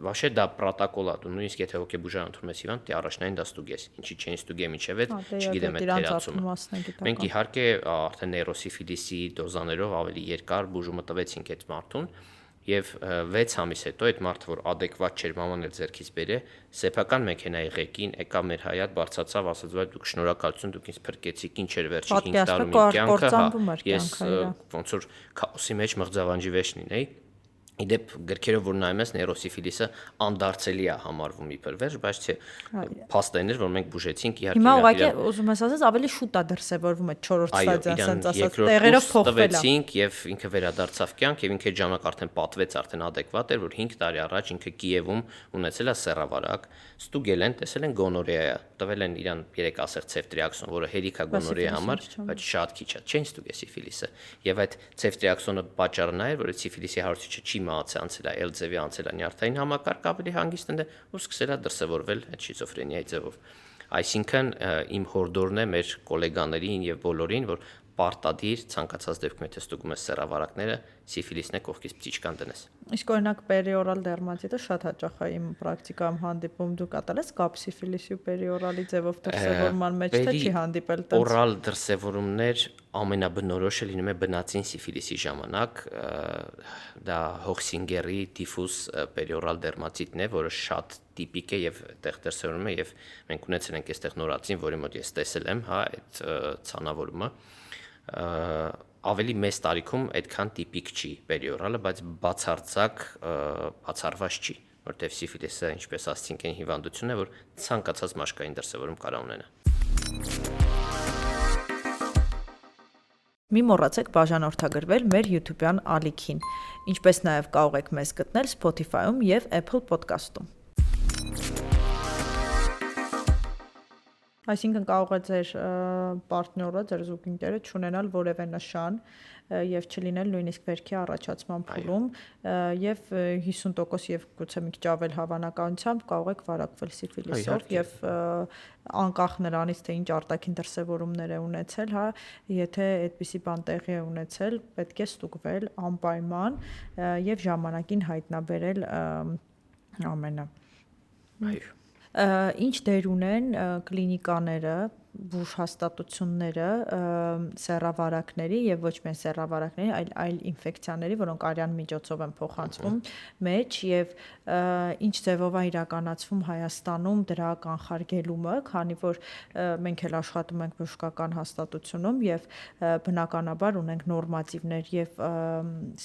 վաշե դա պրոտոկոլ է, դու նույնիսկ եթե հոգեբուժան ընդունում ես հիվանդ, դե առաջնային դա ստուգես։ Ինչի չեն ստուգեմ ինչև է, չգիտեմ այդ թերացումը։ Մենք իհարկե արդեն նեյրոսիֆիլիսի դոզաներով ավելի երկար բուժումը տվեցինք այդ մարդուն։ Եվ 6 ամիս հետո այդ մարդը որ adekvat չէր մաման էլ ձեռքից բերե սեփական մեքենայի ղեկին եկավ մեր հայատ բարձացավ ասաց վայ դուք շնորհակալություն դուք ինձ փրկեցիք ինչ էր վերջի 5 տարում իմ կյանքը ես ոնց որ քաոսի մեջ մղձավանջի վեճ լինեի իդեպ գրքերով որ նայում ես նեյրոսիֆիլիսը անդարձելի է համարվում իբր վերջ բայց չէ փաստայիններ որ մենք բուժեցինք իհարկե հիմա ուղղակի ուզում ես ասես ավելի շուտ է դրսևորվում այդ 4-րդ ստադիան ասած տեղերով փոխվել է եւ ինքը վերադարձավ կյանք եւ ինքը այդ ժամանակ արդեն պատվեց արդեն adekvat էր որ 5 տարի առաջ ինքը Կիևում ունեցել է սեռավարակ ստուգել են տեսել են գոնորեա տվել են իրան 3 ասեղ ցեֆտրիաքսոն որը հերիքա գոնորեա համար բայց շատ քիչ է չեն ստուգել սիֆիլիսը եւ այդ ցեֆտրիաքսոնը պատճառն է որ սիֆիլիսի հարուցիչը չի անցել է L-ձևի անցել է նյարդային համակարգ ավելի հանգիստ է ու սկսել է դրսևորվել այդ շիզոֆրենիայի ձևով այսինքն իմ հորդորն է մեր գոլեգաներին եւ բոլորին որ պարտադիր ցանկացած դեպքում եթե ստուգում ես սեռավարակները սիֆիլիսն է կողքից պիտի չկանդնես իսկ օրինակ պերիորալ դերմատիտը շատ հաճախ է իմ պրակտիկայում հանդիպում դու կատարել ես կապ սիֆիլիսի ու պերիորալի ձևով դրսևորման մեջ թե չի հանդիպել տենց օրալ դրսևորումներ ամենաբնորոշը լինում է բնածին սիֆիլիսի ժամանակ դա Հոխսինգերի դիֆուզ պերիորալ դերմատիտն է որը շատ տիպիկ է եւ այդտեղ դրսևորվում է եւ մենք ունեցել ենք այստեղ նորածին որի մոտ ես տեսել եմ հա այդ ցանավորումը ավելի մեծ տարիքում այդքան տիպիկ չի պերիորալը, բայց բացարձակ բացառված չի, որտեղ սիֆիլիսը, ինչպես ասացինք, այն հիվանդություն է, որ ցանկացած մաշկային դրսևորում կարող ունենա։ Մի մոռացեք բաժանորդագրվել մեր YouTube-յան ալիքին, ինչպես նաև կարող եք մեզ գտնել Spotify-ում եւ Apple Podcast-ում։ Այսինքն կարող է ձեր պարտները, ձեր զուգընկերը չունենալ որևէ նշան եւ չլինել նույնիսկ վերքի առաջացման փուլում եւ 50% եւ գուցե մի քիչ ավել հավանականությամբ կարող եք վարակվել սիֆիլիսով եւ անկախ նրանից թե ինչ արտաքին դրսևորումներ է ունեցել, հա, եթե այդպիսի բան տեղի է ունեցել, պետք է ստուգվել անպայման եւ ժամանակին հայտնաբերել ամենը։ Այո։ Ինչ դեր ունեն կլինիկաները, բուժ հաստատությունները սեռավարակների եւ ոչ միայն սեռավարակների, այլ ինֆեկցիաների, որոնք արյան միջոցով են փոխանցվում մեջ եւ ինչ ձևով է իրականացվում Հայաստանում դրա կանխարգելումը, քանի որ մենք էլ աշխատում ենք բժշկական հաստատությունում եւ բնականաբար ունենք նորմատիվներ եւ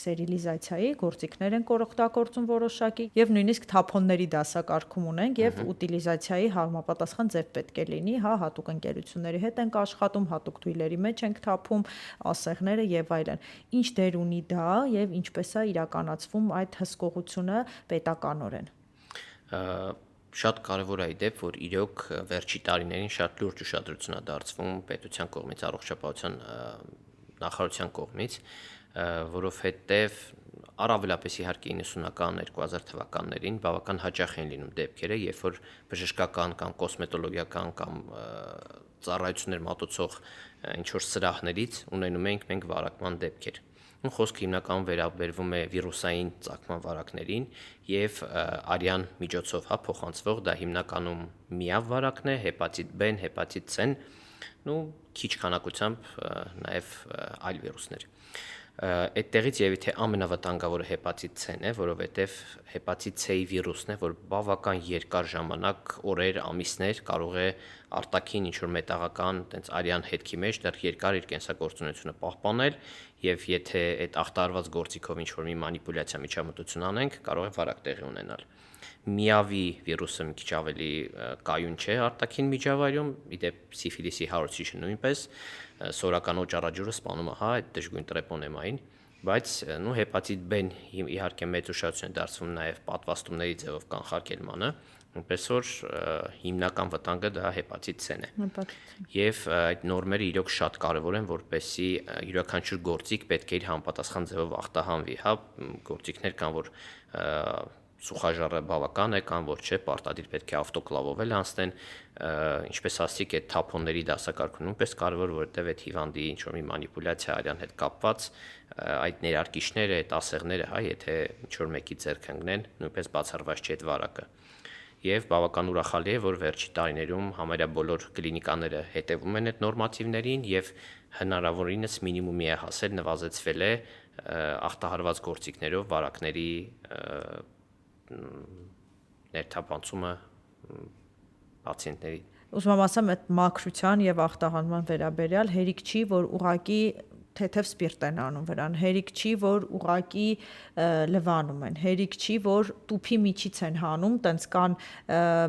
սերիլիզացիայի գործիքներ են օգտագործում որոշակի եւ նույնիսկ թափոնների դասակարգում ունենք եւ ուտիլիզացիայի համապատասխան ձև պետք է լինի, հա, հատուկ ընկերությունների հետ ենք աշխատում, հատուկ թույլերի մեջ ենք թափում, ասեղները եւ այլն։ Ինչ դեր ունի դա եւ ինչպես է իրականացվում այդ հսկողությունը պետականորեն։ Շատ կարևոր է իդեպ, որ իրոք վերջի տարիներին շատ լուրջ ուշադրություն է դարձվում պետության կողմից, առողջապահության նախարարության կողմից, որովհետև առավելապես իհարկե 90-ական 2000 թվականներին բավական հաճախ են լինում դեպքերը, երբ որ բժշկական կամ կոսմետոլոգիական կամ ծառայություններ մատուցող ինչ-որ սրահներից ունենում ենք մենք վարակման դեպքեր։ Խոսքը հիմնականում վերաբերվում է վիրուսային ծագման վարակներին եւ արյան միջոցով հա փոխանցվող դա հիմնականում միավ վարակն է, հեպատիտ B-ն, հեպատիտ C-ն, քիչ քանակությամբ նաեւ այլ վիրուսներ։ Այդտեղից եւ թե ամենավտանգավորը հեպատիտ C-ն է, որովհետեւ հեպատիտ C-ի վիրուսն է, որ բավական երկար ժամանակ, օրեր, ամիսներ կարող է արտաքին ինչ-որ մետաղական տենց արյան հետքի մեջ դեռ երկար իր կենսագործունեությունը պահպանել եւ եթե այդ ախտարված գործիքով ինչ-որ մի մանիպուլյացիա միջամտություն անենք, կարող է վարակ տեղի ունենալ։ Միավի վիրուսը մի քիչ ավելի կայուն չէ արտաքին միջավայրում, իդեպ սիֆիլիսի հարուցիչը նույնպես սորական օճառաջուրը սպանում է, հա, այդ դժգույն տրեպոնեմային, բայց հեպատիտ B-ն իհարկե մեծ ուշադրություն է դարձվում նաև պատվաստումների ձևով կանխարգելմանը, այնպես որ հիմնական վտանգը դա հեպատիտ C-ն է։ Եվ այդ նորմերը իրոք շատ կարևոր են, որպեսզի յուրաքանչյուր գործիք պետք է իր համապատասխան ձևով ախտահանվի, հա, գործիքներ կան, որ սուխաժառը բավական է կամ որ չէ, պարտադիր պետք է ավտոկլավով անցնեն, ինչպես ասիկ այդ թափոնների դասակարգում նույնպես կարևոր, որովհետև այդ հիվանդի ինչ-որ մի մանիպուլյացիա արյան հետ կապված այդ ներարկիչները, այդ ասեղները, հա, եթե ինչ-որ մեկի ձեռք ընկնեն, նույնպես բացառված չէ այդ վարակը։ Եվ բավական ուրախալի է, որ վերջի տարիներում համարյա բոլոր կլինիկաները հետևում են այդ նորմատիվներին եւ հնարավորինս մինիմումի է հասել, նվազեցվել է ախտահարված գործիքներով վարակների ներթափանցումը պացիենտների։ Ուզում եմ ասեմ, այդ մաքրության եւ ախտահանման վերաբերյալ հերիք չի, որ ուղակի թեթև սպիրտ են անում վրան, հերիք չի, որ ուղակի լվանում են, հերիք չի, որ տուփի միջից են հանում, տենց կան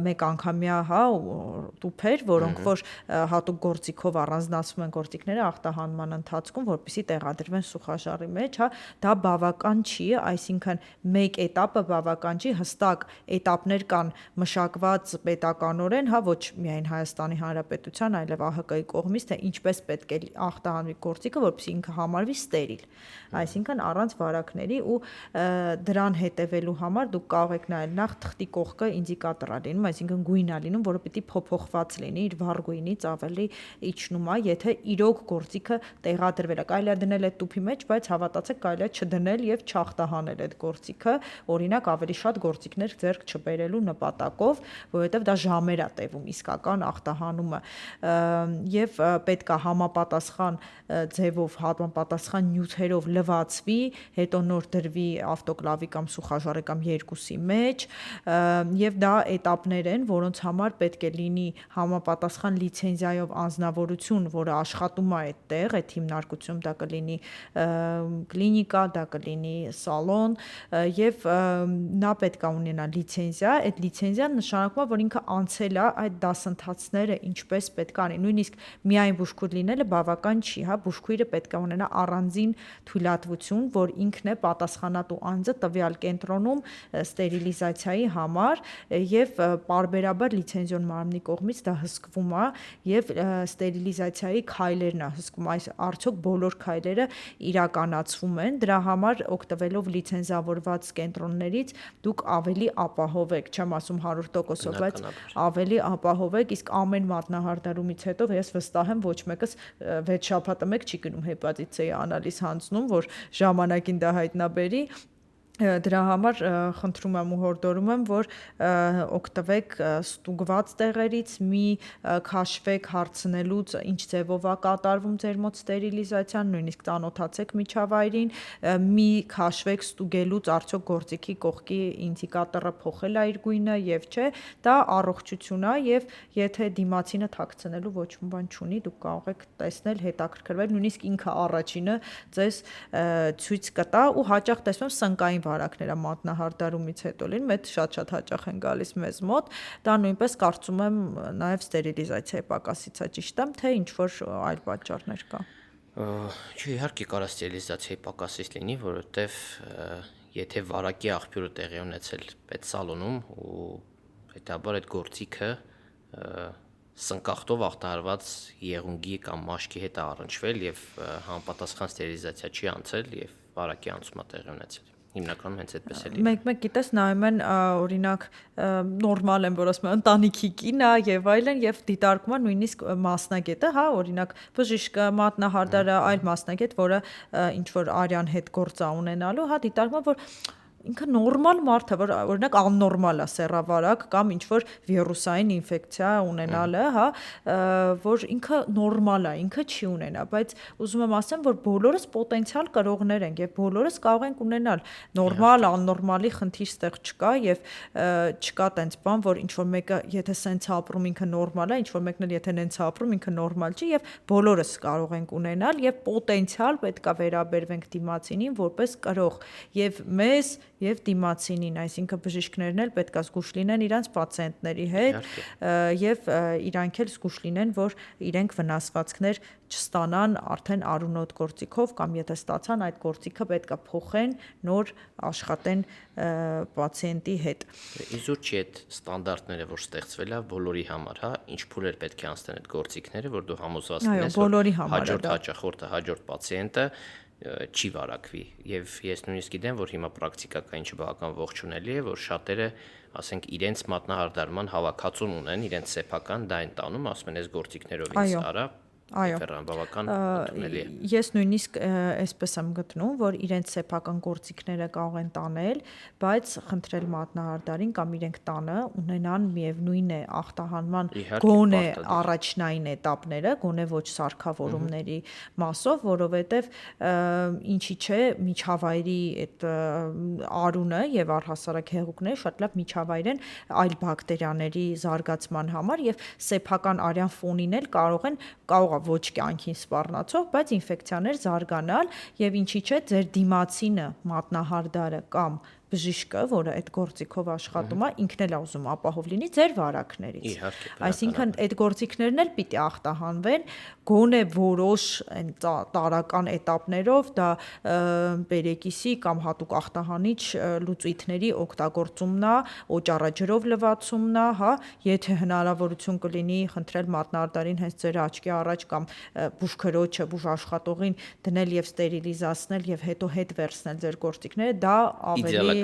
մեկ անգամյա, հա, տուփեր, որոնք որ հատուկ գործիքով առանձնացվում են գործիքները ախտահանման ընթացքում, որպեսզի տեղադրվեն սուխաժառի մեջ, հա, դա բավական չի, այսինքն մեկ этаպը բավական չի, հստակ этаպներ կան մշակված պետականորեն, հա, ոչ միայն Հայաստանի Հանրապետության, այլև ԱՀԿ-ի կողմից, թե ինչպես պետք է ախտահանվի գործիքը, որպեսզի ինքը համարվի ստերիլ, այսինքն առանց վարակների ու դրան հետևելու համար դուք կարող եք նայել նախ թղթի կողքը ինդիկատոր է լինում, այսինքն գույն է լինում, որը պիտի փոփոխված լինի, իր վառ գույնից ավելի իջնում է, եթե իրոք գործիքը տեղադրվել է, կարելի է դնել այդ տուփի մեջ, բայց հավատացեք կարելի է չդնել եւ չախտահանել այդ գործիքը, օրինակ ավելի շատ գործիքներ ձեռք չբերելու նպատակով, որովհետեւ դա ժամեր է տևում իսկական ախտահանումը եւ պետք է համապատասխան ձևով համապատասխան նյութերով լվացվի, հետո նոր դրվի ավտոկլավի կամ սուխաժառի կամ երկուսի մեջ եւ դա этаպներ են, որոնց համար պետք է լինի համապատասխան լիցենզիայով անձնավորություն, որը աշխատում է այդտեղ, այդ հիմնարկությունում դա կլինի կլինիկա, դա կլինի սալոն եւ նա պետք է ունենա լիցենզիա, այդ լիցենզիան նշանակում է, որ ինքը անցել է այդ դասընթացները ինչպես պետք է անի, նույնիսկ միայն բուժքույր լինելը բավական չի, հա, բուժքույրը պետք է կարող ունենա առանձին թույլատվություն, որ ինքն է պատասխանատու անձը տվյալ կենտրոնում ստերիլիզացիայի համար եւ պարբերաբար լիցենզիոն մարմնի կողմից դա հսկվում է եւ ստերիլիզացիայի քայլերն է հսկվում, այս արդյոք բոլոր քայլերը իրականացվում են, դրա համար օգտվելով լիցենզավորված կենտրոններից դուք ավելի ապահով եք, չեմ ասում 100%, բայց ավելի ապահով եք, իսկ ամեն մատնահարդարումից հետո ես վստահ եմ ոչ մեկս 6 շաբաթը մեկ չի գնում հեպատիտ C-ի անալիզ հանձնում, որ ժամանակին դա հայտնաբերի։ Դրա համար խնդրում եմ ու հորդորում եմ, որ օգտվեք ստուգված տեղերից, մի քաշվեք հարցնելուց, ինչ ձևով է կատարվում ձեր մոտ ստերիլիզացիան, նույնիսկ ծանոթացեք միջավայրին, մի քաշվեք ստուգելուց արդյոք գործիքի կողքի ինդիկատորը փոխել է իր գույնը եւ չէ, դա առողջություն է եւ եթե դիմացինը թաքցնելու ոչ մի բան չունի, դուք կարող եք տեսնել, հետաքրքրվել, նույնիսկ ինքը առաջինը ձեզ ցույց կտա ու հաճախ տեսնում սնկային վարակները մատնահարդարումից հետո լին մեծ շատ հաճախ են գալիս մեզ մոտ, դա նույնպես կարծում եմ նաև ստերիլիզացիայի պակասից է, ճիշտ եմ, թե ինչ որ այլ պատճառներ կա։ Չէ, իհարկե կարա ստերիլիզացիայի պակասից լինի, որովհետև եթե վարակի աղբյուրը տեղի ունեցել պետսալոնում ու հետաբար այդ գործիքը սնկախտով ախտարված եղունգի կամ մաշկի հետ առնչվել եւ համապատասխան ստերիլիզացիա չի անցել եւ վարակի անցումը տեղի ունեցել։ Հիմնականում հենց այդպես է լինում։ Մեկ գիտես նայում են օրինակ նորմալ են, որ ասում են ընտանիքի կին է եւ այլն եւ դիտարկում են նույնիսկ մասնագետը, հա, օրինակ բժիշկը, մատնահարդարը, այլ մասնագետ, որը ինչ որ արյան հետ գործ է ունենալու, հա, դիտարկում են, որ ինքը նորմալ մարդ է, որ օրինակ աննորմալ է սեռավարակ կամ ինչ որ վիրուսային ինֆեկցիա ունենալը, հա, որ ինքը նորմալ է, ինքը չի ունենա, բայց ուզում եմ ասեմ, որ բոլորս պոտենցիալ կրողներ ենք եւ բոլորս կարող ենք ունենալ նորմալ, աննորմալի խնդիր ստեղ չկա եւ չկա տենց բան, որ ինչ որ մեկը եթե սենց ապրում ինքը նորմալ է, ինչ որ մեկն էլ եթե նենց ապրում ինքը նորմալ չի եւ բոլորս կարող ենք ունենալ եւ պոտենցիալ պետքա վերաբերվենք դիմացինին որպես կրող եւ մեզ եւ դիմացինին, այսինքն բժիշկներն էլ պետք է զգուշ լինեն իրանց պացիենտների հետ եւ իրանք էլ զգուշ լինեն, որ իրենք վնասվածքներ չստանան արդեն արունոտ գործիքով կամ եթե ստացան այդ գործիքը պետք է փոխեն, նոր աշխատեն պացիենտի հետ։ Իզուր չի այդ ստանդարտները, որ ստեղծվել է բոլորի համար, հա, ինչ փուլեր պետք է անցնեն այդ գործիքները, որ դու համոզված ես, որ հաջորդ հաճախորդը, հաջորդ պացիենտը չի վարակվի եւ ես նույնիսկ գիտեմ, որ հիմա պրակտիկական ինչը բավական ողջունելի է, որ շատերը, ասենք, իրենց մատնահարդարման հավաքածուն ունեն, իրենց սեփական դա են տանում, ասում են, այս գործիքներով ինձ արա Այո, բավական ընդունելի է։ Ես նույնիսկ այսպես եմ գտնում, որ իրենց սեփական գործիքները կարող են տանել, բայց խնդրել մատնահարդարին կամ իրենք տանը ունենան միևնույն է ախտահանման գոնե առաջնային этаպները, գոնե ոչ սարքավորումների մասով, որովհետև ինչի չէ միջավայրի այդ արունը եւ առհասարակ հեղուկները շատ լավ միջավայր են այլ բակտերիաների զարգացման համար եւ սեփական արյան ֆոնին էլ կարող ոչ կյանքին սպառնացող, բայց ինֆեկցիաներ զարգանալ եւ ինչի՞ չէ ձեր դիմացինը մատնահարդարը կամ բժիշկը, որը այդ գործիքով աշխատում է, ինքն էլ ուզում ապահով լինի ձեր վարակներից։ Այսինքն այդ գործիքներն էլ պիտի ախտահանվեն գոնե որոշ տարական этаպներով, դա բերեկիսի կամ հատուկ ախտահանիչ լուծույթների օգտագործումն է, օճառաջրով լվացումն է, հա, եթե հնարավորություն կլինի խնդրել մատնահարդարին հենց ձեր աչքի առաջ կամ բուժքրոջը, բուժաշխատողին դնել եւ ստերիլիզացնել եւ հետո հետ վերցնել ձեր գործիքները, դա ավելի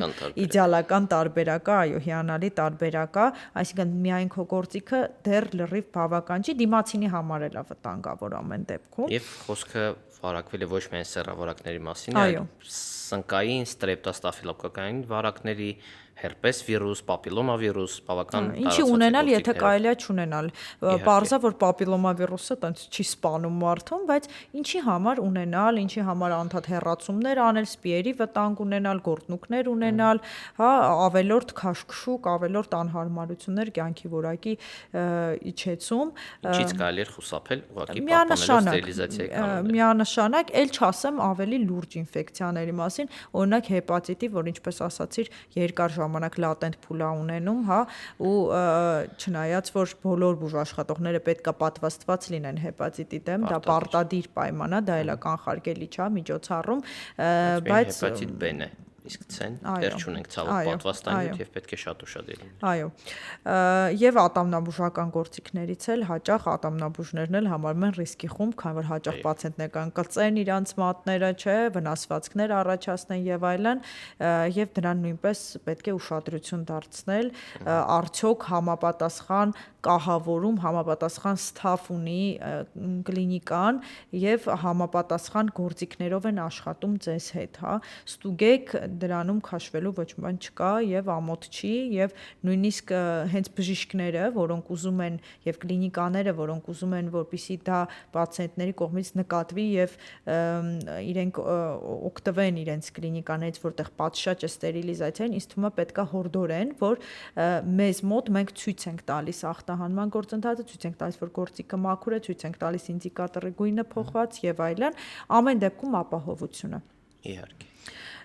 իդեալական տարբերակ է, այո, հիանալի տարբերակ է, այսինքն միայն քո գործիքը դեռ լրիվ բավական չի, դիմացինի համար էլ է վտանգավոր ամեն դեպքում։ Եվ խոսքը վարակվել է ոչ միայն սեռավարակների մասին, այլ սնկային, ստրեպտոստաֆիլոկոկային վարակների, հերպես վիրուս, պապիլոմավիրուս, բավական ինչի ունենալ, եթե կարելի է չունենալ։ Պարզա որ պապիլոմավիրուսը տենց չի սպանում մարդուն, բայց ինչի համար ունենալ, ինչի համար անդադ հեռացումներ անել, սպիերի վտանգ ունենալ, գործնուկներ ունենալ, հա, ավելորդ քաշքշուկ, ավելորդ անհարմարություններ կյանքի որակի իջեցում։ Ինչից կարելի է խուսափել, ուղղակի պահպանելով ստերիլիզացիայի կանոնները։ Միանշանակ, ել չասեմ ավելի լուրջ ինֆեկցիաների մասին, օրինակ հեպատիտի, որ ինչպես ասացիր, երկար ժամանակ լատենտ փուլ է ունենում, հա, ու չնայած որ բոլոր բուժաշխատողները պետքա պատվաստված լինեն հեպատիտի դեմ, դա պարտադիր պայման է, դա էլ է կանխարգելի չէ միջոցառում, բայց հեպատիտ B-ն է, իսկ C-ն դեռ չունենք ցավոք պատվաստանյութ եւ պետք է շատ ուշադիր լինել։ Այո։ Եվ ատամնաբուժական գործիքներից էլ հաճախ ատամնաբուժներն էլ համարում են ռիսկի խումբ, քանի որ հաճախ պացիենտներ կան կծեն իրանց մատները, չէ, վնասվածքներ առաջացնեն եւ այլն, եւ դրան նույնպես պետք է ուշադրություն դարձնել, արդյոք համապատասխան կահավորում, համապատասխան ստաֆ ունի կլինիկան եւ համապատասխան գործիքներով են աշխատում ձեզ հետ, հա, ստուգեք դրանում քաշվելու ոչ բան չկա եւ ամոթ չի եւ նույնիսկ հենց բժիշկները, որոնք ուզում են եւ կլինիկաները, որոնք ուզում են որպեսզի դա պացիենտների կողմից նկատվի եւ իրենք օգտվեն իրենց կլինիկաներից, որտեղ պատշաճ է ստերիլիզացիան, ինձ թվում է պետքա հորդորեն, որ մեզ մոտ մենք ցույց ենք տալիս ախտահանման գործընթացը, ցույց ենք տալիս, որ գործիքը մաքուր է, ցույց ենք տալիս ինդիկատորի գույնը փոխված եւ այլն, ամեն դեպքում ապահովությունը։ Իհարկե։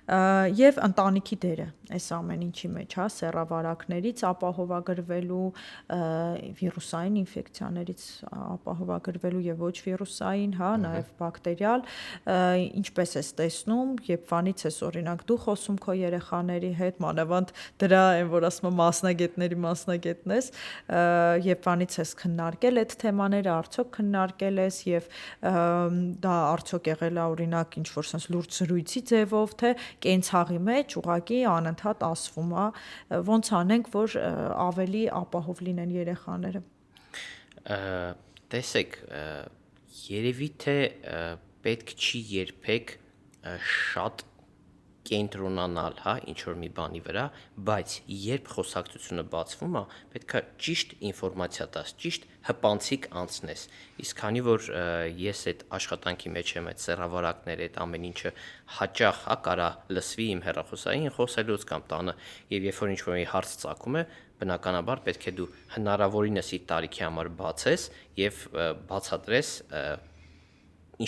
Եվ ընտանիքի դերը այս ամեն ինչի մեջ, հա, սեռավարակներից ապահովագրվելու, վիրուսային ինֆեկցիաներից ապահովագրվելու եւ ոչ վիրուսային, հա, նաեւ բակտերիալ, ինչպես ես տեսնում, երբանից ես օրինակ դու խոսում քո երեխաների հետ, մանավանդ դրա այն որ ասում եմ մասնագետն ես, երբանից ես քննարկել այդ թեմաները, արդյոք քննարկել ես եւ դա արդյոք եղել է օրինակ ինչ որ sense լուրջ զրույցի ձևով, թե կենցաղի մեջ ուղղակի անընդհատ ասվում է, ոնց անենք, որ ավելի ապահով լինեն երեխաները։ Տեսեք, երևի թե պետք չի երբեք շատ կենտրոնանալ, հա, ինչ որ մի բանի վրա, բայց երբ խոսակցությունը բացվում է, պետքա ճիշտ ինֆորմացիա տաս, ճիշտ հպանցիկ անցնես։ Իսկ քանի որ ես այդ աշխատանքի մեջ եմ, այդ սեռավարակները, այդ ամեն ինչը հաճախ հա կարա լսվի իմ հեռախոսային խոսելուց կամ տանը, եւ երբ որ ինչ-որ մի հարց ծագում է, բնականաբար պետք է դու հնարավորինս իր տարիքի համար բացես եւ բացատրես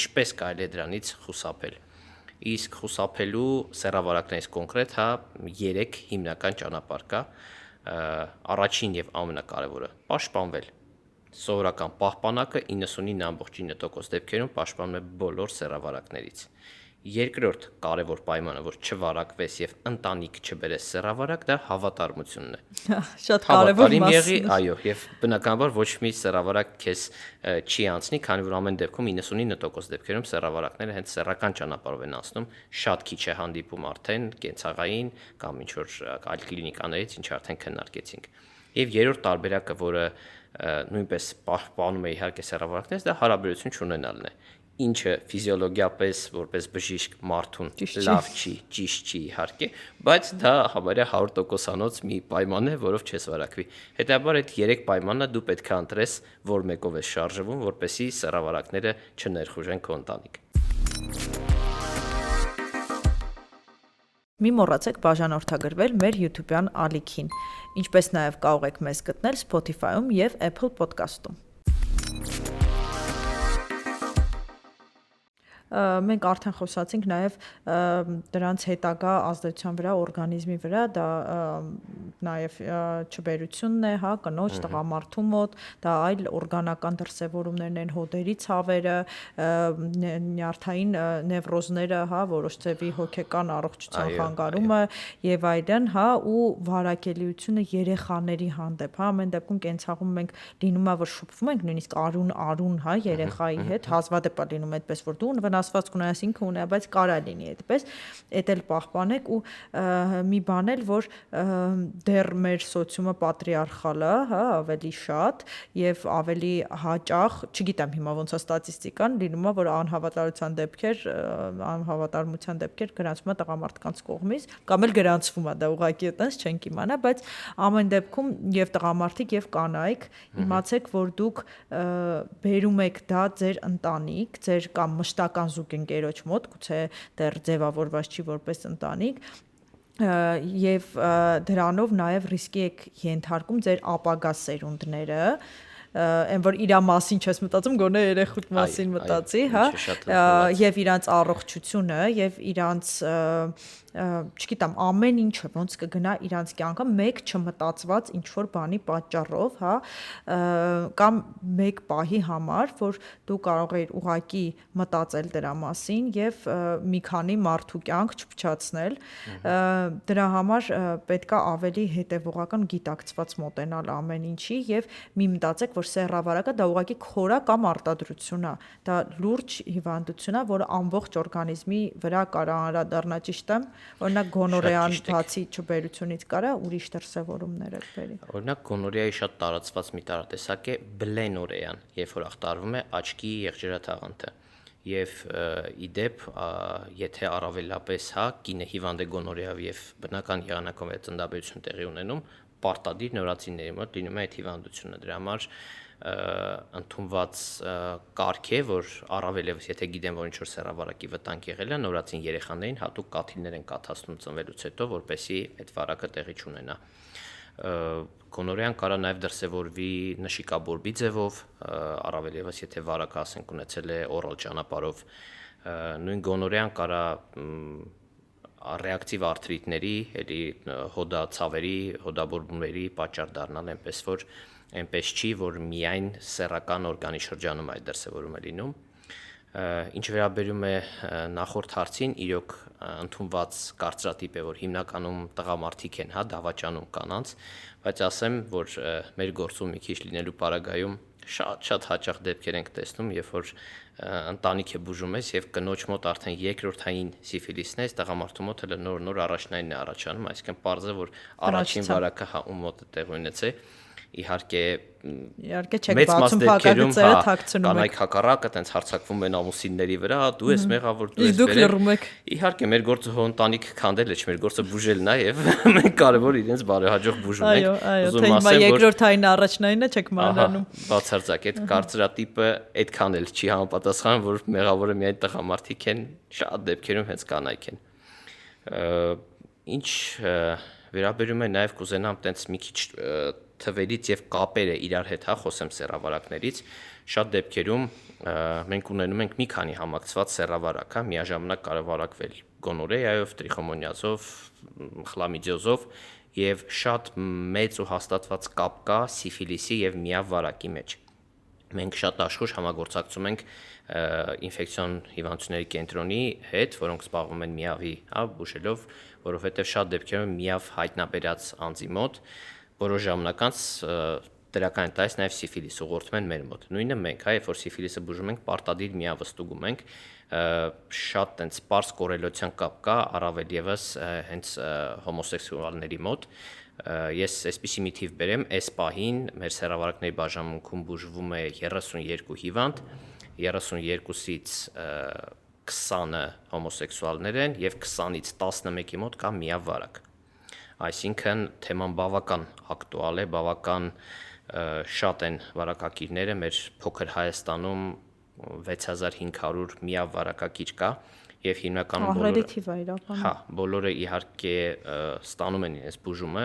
ինչպես կարելի է դրանից խուսափել։ Իսկ խուսափելու սեռավարակներից կոնկրետ հա 3 հիմնական ճանապարհ կա, առաջին եւ ամենակարևորը՝ պաշտպանվել։ Սովորական պահպանակը 99.9% դեպքերում պաշտպանում է բոլոր սեռավարակներից։ Երկրորդ կարևոր պայմանը, որ չվարակվես եւ ընտանիք չբերես սեռավարակ, դա հավատարմությունն է։ Շատ կարևոր մասն է։ Այո, եւ բնականաբար ոչ մի սեռավարակ քեզ չի անցնի, քանի որ ամեն դեպքում 99% դեպքերում սեռավարակները հենց սեռական ճանապարհով են անցնում, շատ քիչ է հանդիպում արդեն կենցաղային կամ ինչ որ այլ կլինիկաներից, ինչ արդեն քննարկեցինք։ Եվ երրորդ տարբերակը, որը նույնպես պահպանում է իհարկե սեռավարակներից, դա հարաբերություն չունենալն է։ Ինչը ֆիզիոլոգիապես որպես բժիշկ մարդուն լավ չի, ճիշտ չի իհարկե, բայց դա համարյա 100%-անոց մի պայման է, որով չես վարակվի։ Հետաբար այդ 3 պայմանը դու պետք է ընտրես, որ մեկով ես շարժվում, որպեսզի սեռավարակները չներխուժեն քո ընտանիք։ Մի մոռացեք բաժանորդագրվել մեր YouTube-յան ալիքին, ինչպես նաև կարող եք մեզ գտնել Spotify-ում եւ Apple Podcast-ում։ Մենք արդեն խոսացինք նաև դրանց հետագա ազդեցության վրա օրգանիզմի վրա, դա նաև չբերությունն է, հա, կնոջ, տղամարդու մոտ, դա այլ օրգանական դրսևորումներն են, հոդերի ցավերը, նյարդային նևրոզները, հա, որոշ ձևի հոգեկան առողջության խանգարումը եւ այլն, հա, ու վարակելիությունը երեխաների հանդեպ, հա, ամեն դեպքում կենցաղում մենք լինում է, որ շփվում ենք նույնիսկ արուն, հա, երեխայի հետ, հազվադեպ է լինում այդպես, որ դու վնասվածք ունես, ինքը ունի, բայց կարա լինի այդպես, էդ էլ պահպանեք ու մի բան էլ, որ դեռ մեր սոցիումը պատրիարխալ է, հա, ավելի շատ եւ ավելի հաճախ, չգիտեմ հիմա ոնց է ստատիստիկան, լինում է, որ անհավատարմության դեպքեր գրանցվում է տղամարդկանց կողմից, կամ էլ գրանցվում է, դա ուղղակի այտենց չենք իմանա, բայց ամեն դեպքում եւ տղամարդիկ եւ կանայք իմացեք, որ դուք բերում եք դա ձեր ընտանիք, ձեր կամ մշտական զուգընկերոջ մոտ, գուցե դեռ ձևավորված չի որպես ընտանիք, եւ դրանով նաեւ ռիսկի եք ենթարկում ձեր ապագա սերունդները, այն որ իրա մասին չես մտածում, գոնե երեխուդ մասին մտածի, հա, եւ իրանց առողջությունը եւ իրանց չգիտեմ, ամեն ինչը ոնց կգնա իրանց կյանքը մեկ չմտածված ինչ որ բանի պատճառով, հա, կամ մեկ պահի համար, որ դու կարող ես ուղակի մտածել դրա մասին եւ մի քանի մարդու կյանք չփչացնել, դրա համար պետքա ավելի հետեւողական գիտակցված մոտենալ ամեն ինչի եւ մի մտածեք, որ սեռավարակը դա ուղակի քորա կամ արտադրություն է, դա լուրջ հիվանդություն է, որը ամբողջ օրգանիզմի վրա կարա անդրադառնա, ճիշտ եմ, օրինակ գոնորեան բացի չբերությունից կարա ուրիշ դրսևորումներ էլ բերի։ Օրինակ գոնորեայի շատ տարածված մի տարատեսակ է բլենորեան, երբ որ ախտարվում է աչքի եղջերաթաղանթը։ Եվ իդեպ, եթե առավելապես կինը հիվանդ է գոնորեայով եւ բնական եղանակով է ծննդաբերություն տեղի ունենում, պարտադիր նորածինների մոտ լինում է այդ հիվանդությունը։ Դրա համար ընդունված կարգ է, որ առավելևս եթե գիտեն, որ ինչ-որ սեռավարակի վտանգ եղել է, նորածին երեխաներին հատուկ կաթիլներ են կաթացնում ծնվելուց հետո, որպեսզի այդ վարակը տեղի չունենա։ Գոնորեան կարա նաև դրսևորվի նշիկաբորբի ձևով, առավելևս եթե վարակը ասենք ունեցել է օրալ ճանապարհով, նույն գոնորեան կարա ռեակտիվ արթրիտների, էլի հոդացավերի, հոդաբորբումների պատճառ դառնալ, այնպես չի, որ միայն սեռական օրգանի շրջանում այդ դրսևորումը լինում։ Ինչ վերաբերում է նախորդ հարցին, իրոք ընդունված կարծրատիպ է, որ հիմնականում տղամարդիկ են, դավաճանում կանանց, բայց ասեմ, որ մեր գործում մի քիչ լինելու պարագայում շատ հաճախ դեպքեր ենք տեսնում, երբ որ ընտանիք է բուժում ես եւ կնոջ մոտ արդեն երկրորդային սիֆիլիսն է, տղամարդու մոտ հələ նոր առաջնայինն է առաջանում, այսինքն պարզ է, որ առաջին վարակը ում մոտ է տեղ ունեցել, իհարկե չեք բացում փակագծերը թաքցնում եք։ Կանայք հակառակը տենց հարցակվում են ամուսինների վրա, դու ես մեղավոր, դու ես բերել։ Իհարկե մեր գործը ընտանիք քանդել է, չէ, մեր գործը բուժելն է եւ մենք կարևոր իրենց բարեհաջող բուժում ենք։ Այո, թե հիմա երկրորդային առաջնայինը չեք մանրանում։ Բացարձակ այդ կարծրատիպը այդքան էլ չի համապատասխանում, որ մեղավորը միայն տղամարդիկ են, շատ դեպքերում հենց կանայք են։ Ինչ վերաբերում է նաեւ կուզենամ տենց մի քիչ թվերից եւ կապերը իրար հետ խոսեմ սեռավարակներից, շատ դեպքերում մենք ունենում ենք մի քանի համակցված սեռավարակ, միաժամանակ կարող վարակվել գոնորեայով, տրիխոմոնիազով, խլամիդիոզով եւ շատ մեծ ու հաստատված կապ կա սիֆիլիսի եւ միավարակի մեջ։ Մենք շատ աշխուժ համագործակցում ենք ինֆեկցիոն հիվանդությունների կենտրոնի հետ, որոնք զբաղվում են միավի բուժելով, որովհետեւ շատ դեպքերում միավ հայտնաբերած անձի մոտ որոշ ժամանակ անց դրական տայս նաև սիֆիլիս ուղղորդում են մեր մոտ։ Նույնը մենք, երբ որ սիֆիլիսը բուժում ենք, պարտադիր միավը ստուգում ենք, շատ տենց սպարս կորելացիան կապ կա, առավել եւս հենց հոմոսեքսուալների մոտ։ Ես այսպիսի մի թիվ բերեմ, այս պահին մեր սեռավարակների բաժանմունքում բուժվում է 32 հիվանդ, 32-ից 20-ը հոմոսեքսուալներ են եւ 20-ից 11-ի մոտ կա միավարակ։ Այսինքն թեման բավական ակտուալ է, բավական շատ են վարակակիրները, մեր փոքր Հայաստանում 6500 միավ վարակակիր կա եւ հիմնականում բոլորը իհարկե ստանում են իրենց բուժումը,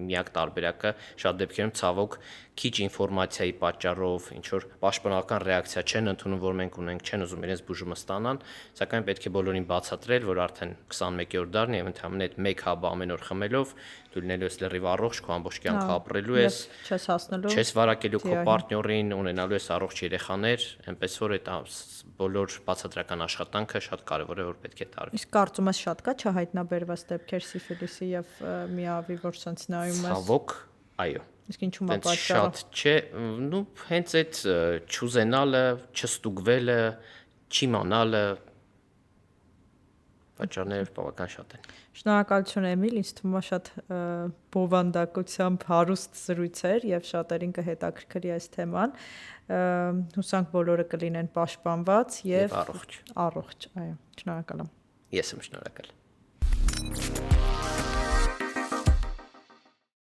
միակ տարբերակը շատ դեպքերում ցավոք քիչ ինֆորմացիայի պատճառով ինչ որ պաշտպանական ռեակցիա չեն ընդունում, որ մենք ունենք, չեն ուզում իրենց բուժումը ստանան, սակայն պետք է բոլորին բացատրել, որ արդեն 21-րդ դարն է եւ ընդհանրապես այդ մեկ հաբը ամեն օր խմելով դու լինելու ես լրիվ առողջ, քո ամբողջ կյանքը ապրելու ես, չես վարակելու քո պարտներին, ունենալու ես առողջ երեխաներ, այնպես որ այդ բոլոր բացատրական աշխատանքը շատ կարևոր է, որ պետք է տարվի։ Իսկ կարծում ես շատ կա չհայտնաբերված դեպքեր սիֆիլիսի եւ միավի, որ ցած նայում ես։ Ցավոք, այո։ Իսկ ինչու՞մ է պատճառը։ Շատ չէ, հենց այդ չուզենալը, չստուգվելը, չիմանալը պատճառները բավական շատ են։ Շնորհակալություն Էմիլ, ինձ թվում է շատ բովանդակությամբ հարուստ զրույց էր եւ շատերին կհետաքրքրի այս թեման։ Հուսանք բոլորը կլինեն պաշտպանված եւ առողջ։ Այո, շնորհակալ եմ։ Ես եմ շնորհակալ։